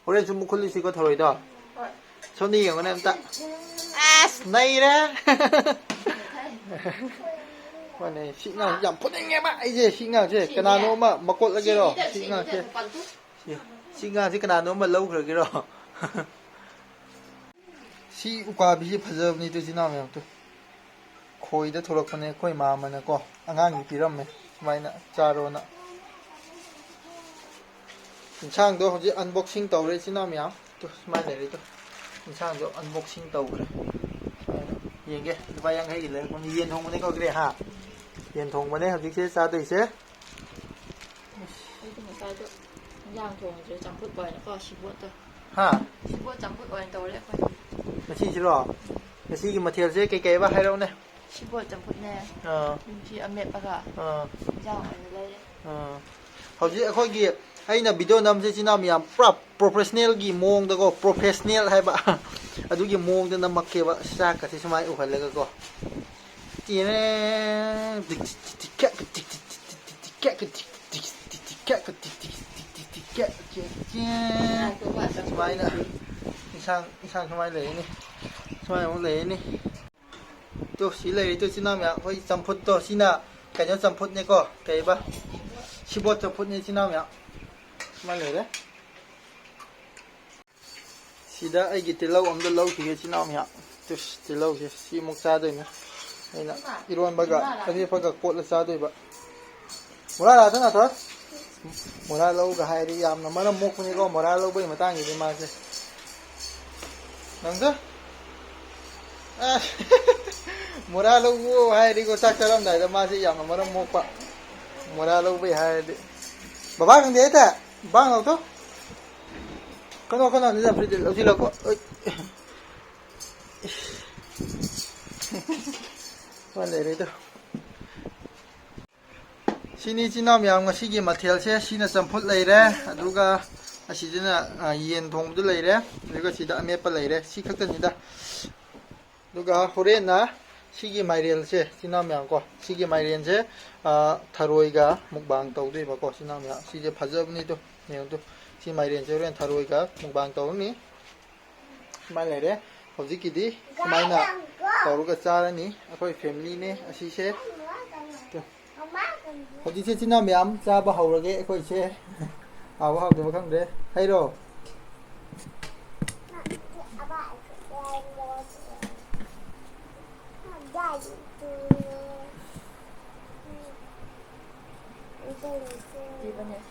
ꯍꯣꯔꯦꯟ ꯁꯨꯝ ꯃꯨꯛꯈꯠꯂꯨꯁꯤꯀꯣ ꯊꯔꯣꯏꯗꯣ ꯁꯣꯝꯗ ꯌꯦꯡꯉꯨꯅꯦ ꯑꯝꯇ ꯑꯁ ꯅꯩꯔꯦ ꯃꯥꯅꯦ ꯁꯤ ꯉꯥꯡꯁꯦ ꯌꯥꯝ ꯐꯨꯅꯤꯡꯉꯦꯕ ꯑꯩꯁꯦ ꯁꯤ ꯉꯥꯡꯁꯦ ꯀꯅꯥꯅꯣꯃ ꯃꯀꯣꯠꯂꯒꯦꯔꯣ ꯁꯤ ꯉꯥꯡꯁꯦ ꯁꯤ ꯉꯥꯡꯁꯦ ꯀꯅꯥꯅꯣꯃ ꯂꯧꯈ꯭ꯔꯒꯦꯔꯣ ꯁꯤ ꯎꯀꯥꯕꯤꯁꯤ ꯐꯖꯕꯅꯤ ꯏꯆꯤꯜ ꯏꯅꯥꯎ ꯃꯌꯥꯝꯗꯣ ꯈꯣꯏꯗ ꯊꯣꯛꯂꯛꯄꯅꯦ ꯑꯩꯈꯣꯏ ꯃꯥꯃꯅꯀꯣ ꯑꯉꯥꯡꯒꯤ ꯄꯤꯔꯝꯃꯦ ꯁꯨꯃꯥꯏꯅ ꯆꯥꯔꯣꯅ ꯏꯟꯁꯥꯡꯗꯣ ꯍꯧꯖꯤꯛ ꯑꯟꯕꯣꯛꯁꯤꯡ ꯇꯧꯔꯦ ꯏꯆꯤꯜ ꯏꯅꯥꯎ ꯃꯌꯥꯝ ꯁꯨꯃꯥꯏꯅ ꯂꯩꯔꯦꯗꯣ ꯏꯟꯁꯥꯡꯗꯣ ꯑꯟꯕꯣꯛꯁꯤꯡ ꯇꯧꯈ꯭ꯔꯦ ꯌꯦꯡꯒꯦ ꯂꯨꯄꯥ 50ꯒꯤ ꯂꯩꯔꯛꯄꯅꯤ ꯌꯦꯟ ꯊꯣꯡꯕꯅꯦ ꯀꯧꯗ꯭ꯔꯦ ꯍꯥ ꯌꯦꯟ ꯊꯣꯡꯕꯅꯦ ꯍꯧꯖꯤꯛꯁꯦ ꯆꯥꯗꯣꯏꯁꯦ ꯑꯩꯗꯤ ꯉꯁꯥꯏꯗꯣ ꯏꯟꯖꯥꯡ ꯊꯣꯡꯗ꯭ꯔꯦ ꯆꯝꯐꯨꯠ ꯑꯣꯏꯅꯀꯣ ꯁꯤꯕꯣꯠꯇꯣ ꯍꯥ ꯁꯤꯕꯣꯠ ꯆꯝꯐꯨꯠ ꯑꯣꯏꯅ ꯇꯧꯔꯦ ꯑꯩꯈꯣꯏ ꯉꯁꯤꯁꯤꯔꯣ ꯉꯁꯤꯒꯤ ꯃꯊꯦꯜꯁꯦ ꯀꯩꯀꯩꯕ ꯍꯥꯏꯔꯛꯎꯅꯦ ꯁꯤꯕꯣꯠ ꯆꯝꯐꯨꯠꯅꯦ ꯑꯥ ꯌꯨꯝꯁꯤ ꯑꯃꯦꯠꯄꯒ ꯑꯥ ꯏꯟꯖꯥꯡ ꯑꯣꯏꯅ ꯂꯩꯔꯦ ꯍꯧꯖꯤꯛ ꯑꯩꯈꯣꯏꯒꯤ ꯑꯩꯅ ꯚꯤꯗꯤꯑꯣ ꯅꯝꯕꯁꯦ ꯏꯆꯤꯜ ꯏꯅꯥꯎ ꯃꯌꯥꯝ ꯄꯨꯔꯥ ꯄ꯭ꯔꯣꯐꯦꯁꯅꯦꯜꯒꯤ ꯃꯑꯣꯡꯗꯀꯣ ꯄ꯭ꯔꯣꯐꯦꯁꯅꯦꯜ ꯍꯥꯏꯕ ꯑꯗꯨꯒꯤ ꯃꯑꯣꯡꯗ ꯅꯝꯃꯛꯀꯦꯕ ꯆꯥꯛꯀꯁꯦ ꯁꯨꯃꯥꯏꯅ ꯎꯍꯜꯂꯒꯀꯣ ꯁꯨꯃꯥꯏꯅ ꯏꯟꯁꯥꯡ ꯁꯨꯃꯥꯏꯅ ꯂꯩꯔꯅꯤ ꯁꯨꯃꯥꯏꯅ ꯑꯃꯨꯛ ꯂꯩꯔꯅꯤ ꯇꯣ ꯁꯤ ꯂꯩꯔꯤꯗꯣ ꯏꯆꯤꯜ ꯏꯅꯥꯎ ꯃꯌꯥꯝ ꯑꯩꯈꯣꯏ ꯆꯝꯐꯨꯠꯇꯣ ꯁꯤꯅ ꯀꯩꯅꯣ ꯆꯝꯐꯨꯠꯅꯦꯀꯣ ꯀꯩꯕ ꯁꯤꯕꯣꯠ ꯆꯝꯐꯨꯠꯅꯦ ꯏꯆꯤꯜ ꯏꯅꯥꯎ ꯃꯌꯥꯝ ꯁꯨꯃꯥꯏꯅ ꯂꯩꯔꯦ ꯁꯤꯗ ꯑꯩꯒꯤ ꯇꯤꯜꯍꯧ ꯑꯝꯇ ꯂꯧꯈꯤꯒꯦ ꯏꯆꯤꯜ ꯏꯅꯥꯎ ꯃꯌꯥꯝ ꯇꯤꯜꯍꯧꯁꯦ ꯁꯤꯃꯨꯛ ꯆꯥꯗꯣꯏꯅꯤ ꯑꯩꯅ ꯏꯔꯣꯟꯕꯒ ꯑꯃꯦꯠꯄꯒ ꯀꯣꯠꯂ ꯆꯥꯗꯣꯏꯕ ꯃꯣꯔꯥ ꯂꯥꯛꯇ ꯅꯥꯊꯣꯏ ꯃꯣꯔꯥ ꯂꯧꯒ ꯍꯥꯏꯔꯤ ꯌꯥꯝꯅ ꯃꯔꯝ ꯃꯣꯛꯄꯅꯤꯀꯣ ꯃꯣꯔꯥ ꯂꯧꯕꯒꯤ ꯃꯇꯥꯡꯁꯤꯗꯤ ꯃꯥꯁꯦ ꯅꯪꯗ ꯃꯣꯔꯥ ꯂꯧꯕ ꯍꯥꯏꯔꯗꯤꯀꯣ ꯆꯥꯛ ꯆꯥꯔꯝꯗꯥꯏꯗ ꯃꯥꯁꯦ ꯌꯥꯝꯅ ꯃꯔꯝ ꯃꯣꯛꯄ ꯃꯣꯔꯥ ꯂꯧꯕꯩ ꯍꯥꯏꯔꯗꯤ ꯕꯕꯥ ꯈꯪꯗꯦ ꯍꯥꯏꯇꯥ ꯕꯥꯡ ꯂꯧꯊꯣ ꯀꯩꯅꯣ ꯐ꯭ꯔꯤꯗ ꯂꯧꯁꯤꯜꯂꯛꯄ ꯂꯩꯔꯦꯗꯣ ꯁꯤꯅꯤ ꯏꯆꯤꯜ ꯏꯅꯥꯎ ꯃꯌꯥꯝ ꯉꯁꯤꯒꯤ ꯃꯊꯦꯜꯁꯦ ꯁꯤꯅ ꯆꯝꯐꯨꯠ ꯂꯩꯔꯦ ꯑꯗꯨꯒ ꯑꯁꯤꯁꯤꯅ ꯌꯦꯟ ꯊꯣꯡꯕꯗꯨ ꯂꯩꯔꯦ ꯑꯗꯨꯒ ꯁꯤꯗ ꯑꯃꯦꯠꯄ ꯂꯩꯔꯦ ꯁꯤ ꯈꯛꯇꯅꯤꯗ ꯑꯗꯨꯒ ꯍꯣꯔꯦꯟꯅ ꯁꯤꯒꯤ ꯃꯥꯏꯔꯦꯜꯁꯦ ꯏꯆꯤꯜ ꯏꯅꯥꯎ ꯃꯌꯥꯝ ꯀꯣ ꯁꯤꯒꯤ ꯃꯥꯏꯔꯦꯟꯁꯦ ꯊꯔꯣꯏꯒ ꯃꯨꯛꯕꯥꯡ ꯇꯧꯗꯣꯏꯕꯀꯣ ꯏꯆꯤꯜ ꯏꯅꯥꯎ ꯃꯌꯥꯝ ꯁꯤꯁꯦ ꯐꯖꯕꯅꯤꯗꯣ ꯌꯦꯡꯉꯨꯇꯨ ꯁꯤ ꯃꯥꯏꯔꯦꯟꯁꯦ ꯍꯣꯔꯦꯟ ꯊꯔꯣꯏꯒ ꯃꯨꯛꯕꯥꯡ ꯇꯧꯔꯅꯤ ꯁꯨꯃꯥꯏꯅ ꯂꯩꯔꯦ ꯍꯧꯖꯤꯛꯀꯤꯗꯤ ꯁꯨꯃꯥꯏꯅ ꯇꯧꯔꯒ ꯆꯥꯔꯅꯤ ꯑꯩꯈꯣꯏ ꯐꯦꯃꯤꯂꯤꯅꯦ ꯑꯁꯤꯁꯦ ꯍꯧꯖꯤꯛꯁꯦ ꯏꯆꯤꯜ ꯏꯅꯥꯎ ꯃꯌꯥꯝ ꯆꯥꯕ ꯍꯧꯔꯒꯦ ꯑꯩꯈꯣꯏꯁꯦ ꯍꯥꯎꯕ ꯍꯥꯎꯇꯕ ꯈꯪꯗ꯭ꯔꯦ ꯍꯩꯔꯣ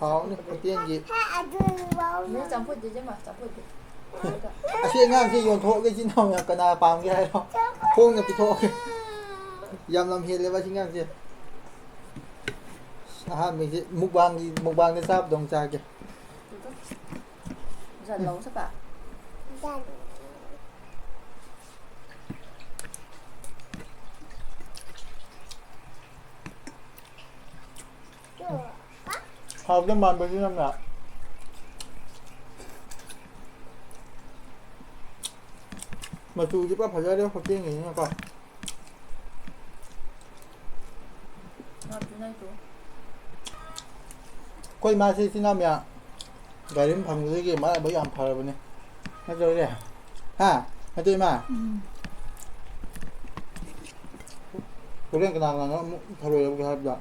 ꯍꯥꯎꯅꯤ ꯍꯣꯇꯦꯜꯒꯤ ꯑꯁꯤ ꯑꯉꯥꯡꯁꯦ ꯌꯣꯟꯊꯣꯛꯑꯒꯦ ꯏꯆꯤꯜ ꯏꯅꯥꯎ ꯃꯌꯥꯝ ꯀꯅꯥ ꯄꯥꯝꯒꯦ ꯍꯥꯏꯔꯣ ꯍꯣꯡꯅ ꯄꯤꯊꯣꯛꯑꯒꯦ ꯌꯥꯝ ꯂꯝ ꯍꯦꯜꯂꯦꯕ ꯑꯁꯤ ꯑꯉꯥꯡꯁꯦ ꯑꯍꯥꯟꯕꯩꯁꯦ ꯃꯨꯛꯕꯥꯡꯗ ꯆꯥꯕꯗꯧ ꯆꯥꯒꯦ ꯍꯥꯎꯗꯧ ꯃꯥꯟꯕꯁꯤ ꯌꯥꯝꯅ ꯃꯆꯨꯁꯤ ꯄꯨꯔꯥ ꯐꯖꯔꯦ ꯍꯣꯇꯦꯜꯒꯤꯅꯤꯅꯀꯣ ꯑꯩꯈꯣꯏ ꯏꯃꯥꯁꯤ ꯏꯆꯤꯜ ꯏꯅꯥꯎ ꯃꯌꯥꯝ ꯒꯥꯔꯤ ꯑꯃ ꯐꯪꯕꯗꯒꯤ ꯃꯔꯥꯏꯕꯛ ꯌꯥꯝ ꯐꯔꯕꯅꯤ ꯅꯠꯇ꯭ꯔꯣ ꯍꯥ ꯅꯠꯇ꯭ꯔꯣ ꯏꯃꯥ ꯍꯣꯔꯦꯟ ꯀꯅꯥ ꯀꯅꯥꯅꯣ ꯑꯃꯨꯛ ꯊꯔꯣꯏ ꯂꯧꯒꯦ ꯍꯥꯏꯕꯗꯣ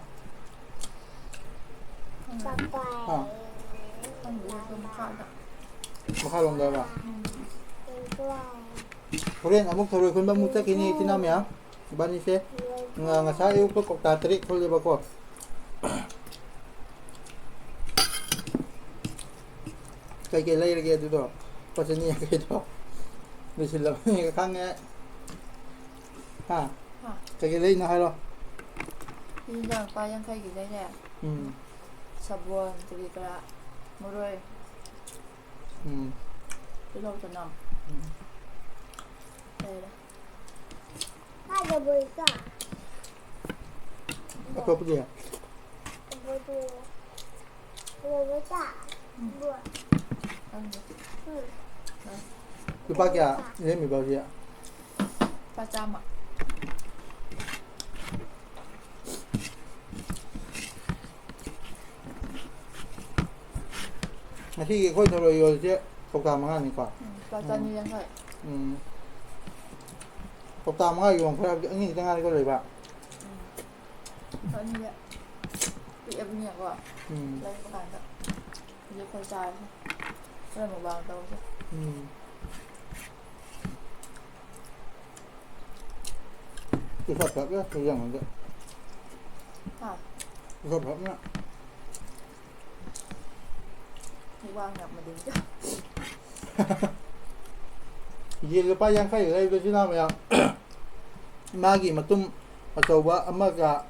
ꯃꯈꯥꯔꯣꯝꯗꯔꯣ ꯍꯣꯔꯦꯟ ꯑꯃꯨꯛ ꯊꯔꯣꯏ ꯈꯨꯟꯕ ꯑꯃꯨꯛ ꯆꯠꯈꯤꯅꯤ ꯏꯆꯤꯜ ꯏꯅꯥꯎ ꯃꯌꯥꯝ ꯏꯕꯥꯅꯤꯁꯦ ꯉꯁꯥꯏ ꯑꯌꯨꯛꯇ ꯀꯧꯇꯥ 3 ꯈꯨꯜꯂꯦꯕꯀꯣ ꯀꯩꯀꯩ ꯂꯩꯔꯒꯦ ꯑꯗꯨꯗꯣ ꯂꯨꯄꯥ 200 ꯂꯣꯏꯁꯤꯜꯂꯕꯅꯤ ꯈꯪꯉꯦ ꯀꯩꯀꯩ ꯂꯩꯔꯤꯅꯣ ꯍꯥꯏꯔꯣ ꯏꯟꯖꯥꯡ ꯂꯨꯄꯥ 50ꯒꯤ ꯂꯩꯔꯦ ꯁꯥꯕꯣꯟ ꯀꯔꯤ ꯀꯔꯥ ꯃꯔꯣꯏ ꯇꯤꯜꯍꯧ ꯆꯅꯝ ꯂꯩꯔꯦ ꯑꯐꯕꯗꯤ lupa kya ini mi bao dia Pajama. ngasi ki khoi tharo yo je kopta manga ni kwa Pajani yang kai. kopta manga yo phra ani tanga ni ko loi ba Pajani ya. Bị em nhẹ quá. Lấy cái bàn đó. Như khoai tây. Đây là một bàn đâu chứ. cái sọt phật á cái rằng vậy Hả? cái sọt phật á Thì qua nhập mà đến chứ. gì lupa yang khai ở đây tôi chỉ nói mày magi mà tum ở châu ba amma cả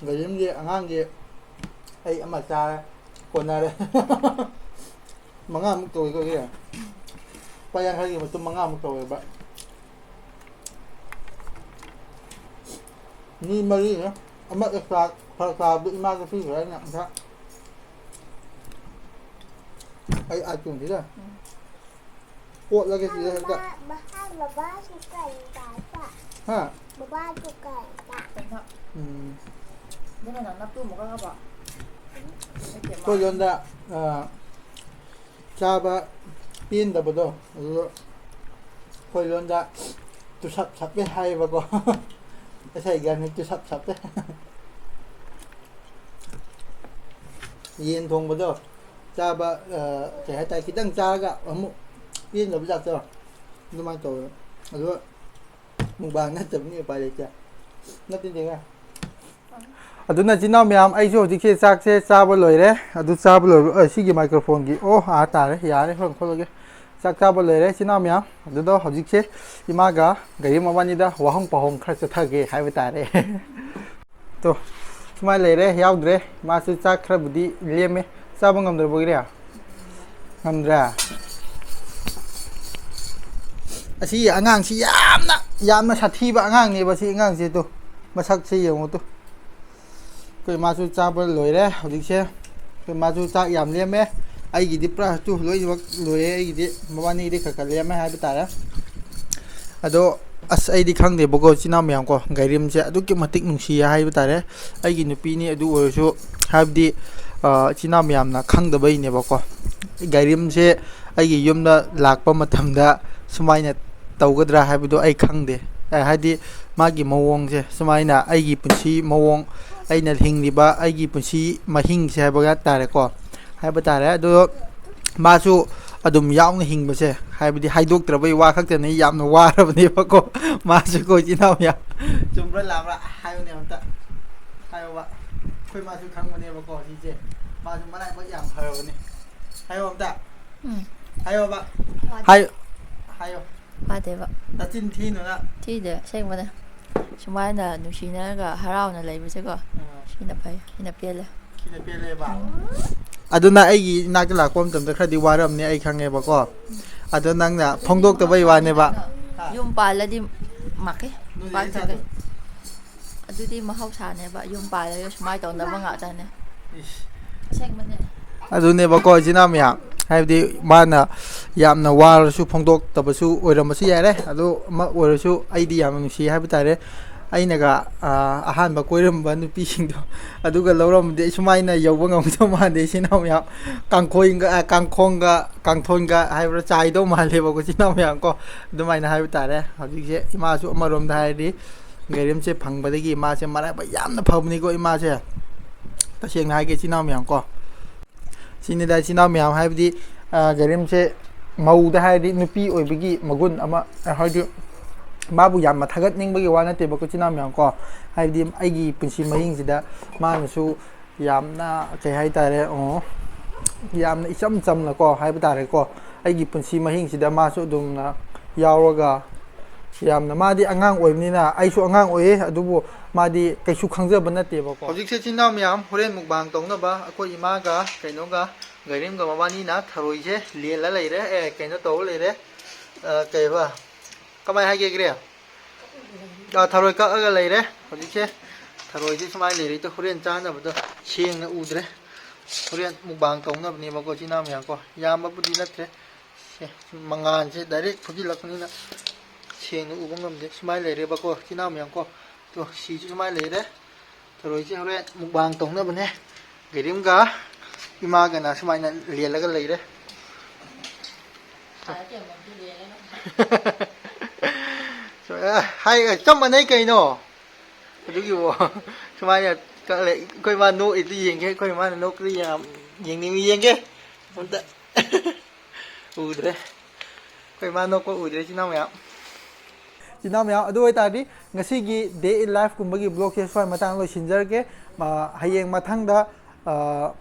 người giống như ngang gì ai amma cha con này manga một tuổi coi kìa pa yang khai mà tum manga một tuổi bạn ni mari nữa amma cái sa bị ma cái phi rồi nhặng thế ai chung thế rồi cuộn ra cái gì đấy cả ha Đúng không? Cái này là nắp chung một cái các bạn. tôi luôn đã cha ba pin đã bắt đầu rồi tôi luôn đã tôi sắp cái hay và có cái thời gian này tôi sắp đấy yên thùng bắt đầu cha ba trẻ hai tay khi đang cha gạo ở một pin là bây giờ chưa nhưng mà tôi rồi một bàn nó chấm như bài để cha nó tin tiếng à aduna jinao myam aijo dikhe chak se chaba loire adu chaba loire sigi microphone gi o a tare yare hon khologe chak chaba loire jinao myam adu do hojik se imaga gari mawani da wahong pahong khar cha thage haiba tare to smai leire yaudre ma su chak khar budi leme chaba ngamdre bogire ngamdra asi angang si yamna sathi ba angang ne ba si angang se to masak se yong to cái ma chú cha bơ lưỡi đấy, hồi trước cái ma chú cha yểm liêm ấy, ai gì đi pra chú lưỡi ai gì đi, mà bạn đi khởi khởi liêm ấy hay bị tai đó, ado as ai đi khang để bố cô chỉ nam miang co, cái liêm chứ, ado cái mặt tích nung xì hay bị tai đấy, ai gì nụ pi ni ado ở chỗ hay đi chỉ nam miang na khang đó bây nè bố cô, cái liêm chứ, ai gì yếm đó lạc bao mặt thầm đó, xung này tàu cái ra hay bị đó ai khang để, hay đi magi mawong chứ, xung na ai gì punchi mawong aina hingliba aigi punsi mahing se habaga tare ko haiba tare ado masu adum yaung hingbase haibidi haidok trabai wa khakte nei yamna warabni bako masu ko jinam ya chumra lamra hayo ne anta hayo ba khoi masu khangmane bako ji je masu manai ba yam hayo ne hayo anta hayo ba hayo Ba thế vậy. ta tin thi nữa đó Thì để xem vào đây. Chúng ta là nụ xí nó là harao nó lấy với chứ có. Xin đập phải, xin đập tiền lên. aduna ai na ka la kom tam da khadi waram ne ai khange ba ko aduna nang na phongdok ta bai wa ne ba Yung pala di mak eh. Pan sa kay. Adu di mahau sa ne ba yung pala yung smai tong da mga ta ne. Xem bên này. adune ba ko jina mya haibdi mana yamna war su phongdok ta ba su oiram si ya re adu ma oir su ai di yam nu si habi ta re aina ga ahan ba koiram ba nu pi sing do adu ga loram de sumai na yoba ngam to ma de sina mya kangkhoi ga kangkhong ga kangthon ga haibra chai do ma le ba ko sina mya ko du mai na habi ta re habi je ima su amarom da hai di ngerim che phang ba de gi ma che mara ba yamna phawni ko ima che ta seng hai ge sina mya ko sini da sina mya haibdi garim che mau da hai di nupi oi bigi magun ama haidi mabu yam ma thagat ning bagi wana te bako china myang ko haidi aigi punsi mahing sida ma na su yam na ke hai tare o yam na icham cham la ko hai ba tare ko aigi punsi mahing sida ma su dum na yawaga yam na ma di angang oi ni na ai su angang oi adubu ma di kai su khangja ban na te bako hojik se china myam horen mukbang tong na ba akoi ima ga kaino ga gairim ga mabani na tharoi je le la lai re kaino to le re kai ba kamai hai ge gre tharoi ka aga lai re hojik se ꯊꯔꯣꯏꯁꯦ ꯁꯨꯃꯥꯏꯅ ꯂꯩꯔꯤꯗꯣ ꯍꯣꯔꯦꯟ ꯆꯥꯅꯕꯗꯣ ꯁꯦꯡꯅ ꯎꯗ꯭ꯔꯦ ꯍꯣꯔꯦꯟ mukbang ꯇꯧꯅꯕꯅꯦꯕꯀꯣ ꯏꯆꯤꯟ ꯏꯅꯥꯎ ꯃꯌꯥꯝ ꯀꯣ ꯌꯥꯝꯕꯕꯨꯗꯤ ꯅꯠꯇ꯭ꯔꯦ ꯃꯉꯥꯟꯁꯦ ꯗꯥꯏꯔꯦꯛ ꯐꯨꯖꯤꯜꯂꯛꯄꯅꯤꯅ ꯁꯦꯡꯅ ꯎꯕ ꯉꯝꯗꯦ ꯁꯨꯃꯥꯏꯅ ꯂꯩꯔꯦꯕꯀꯣ ꯏꯆꯤꯟ ꯏꯅꯥꯎ ꯃꯌꯥꯝ ꯀꯣ ꯇꯣ ꯁꯤꯁꯨ ꯁꯨꯃꯥꯏꯅ ꯂꯩꯔꯦ ꯊꯔꯣꯏꯁꯦ ꯍꯣꯔꯦꯟ ꯃꯨꯛꯕꯥꯡ ꯇꯧꯅꯕꯅꯦ ꯒꯦꯔꯤꯝꯒ ꯏꯃꯥꯒꯅ ꯁꯨꯃꯥꯏꯅ ꯂꯦꯜꯂꯒ ꯂꯩꯔꯦ ꯍꯥꯏ ꯆꯞ ꯃꯥꯟꯅꯩ ꯀꯩꯅꯣ ꯑꯗꯨꯒꯤꯕꯣ ꯁꯨꯃꯥꯏꯅ ꯑꯩꯈꯣꯏ ꯃꯥ ꯅꯣꯛꯏꯗꯨ ꯌꯦꯡꯒꯦ ꯑꯩꯈꯣꯏ ꯃꯥꯅ ꯅꯣꯛꯄꯗꯨ ꯌꯥꯝ ꯌꯦꯡꯅꯤꯡꯉꯤ ꯌꯦꯡꯒꯦ ꯑꯝꯇ ꯎꯗ꯭ꯔꯦ ꯑꯩꯈꯣꯏ ꯃꯥ ꯅꯣꯛꯄ ꯎꯗ꯭ꯔꯦ ꯏꯆꯤꯟ ꯏꯅꯥꯎ ꯃꯌꯥꯝ ꯏꯆꯤꯟ ꯏꯅꯥꯎ ꯃꯌꯥꯝ ꯑꯗꯨ ꯑꯣꯏꯇꯥꯔꯗꯤ ꯉꯁꯤꯒꯤ ꯗꯦ ꯏꯟ ꯂꯥꯏꯐ ꯀꯨꯝꯕꯒꯤ ꯕ꯭ꯂꯣꯒꯁꯦ ꯁ꯭ꯋꯥꯏ ꯃꯇꯥꯡꯗ ꯂꯣꯏꯁꯤꯟꯖꯔꯒꯦ ꯍꯌꯦꯡ ꯃꯊꯪꯗ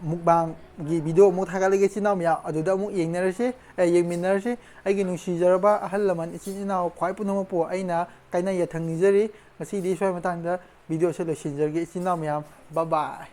ꯃꯨꯛꯕꯥꯡꯒꯤ ꯚꯤꯗꯤꯑꯣ ꯑꯃꯨꯛ ꯊꯥꯒꯠꯂꯒꯦ ꯏꯆꯤꯟ ꯏꯅꯥꯎ ꯃꯌꯥꯝ ꯑꯗꯨꯗ ꯑꯃꯨꯛ ꯌꯦꯡꯃꯤꯟꯅꯔꯁꯤ ꯑꯩꯒꯤ ꯅꯨꯡꯁꯤꯖꯔꯕ ꯑꯍꯜ ꯂꯃꯟ ꯏꯆꯤꯟ ꯏꯅꯥꯎ ꯈ꯭ꯋꯥꯏ ꯄꯨꯝꯅꯃꯛꯄꯨ ꯑꯩꯅ ꯀꯥꯏꯅ ꯌꯥꯊꯪ ꯅꯤꯖꯔꯤ ꯉꯁꯤꯗꯤ ꯁ꯭ꯋꯥꯏ ꯃꯇꯥꯡꯗ ꯚꯤꯗꯤꯑꯣꯁꯦ ꯂꯣꯏꯁꯤꯟꯖꯔꯒꯦ ꯏꯆꯤꯟ ꯏꯅꯥꯎ ꯃꯌꯥꯝ ꯕꯥꯏ ꯕꯥꯏ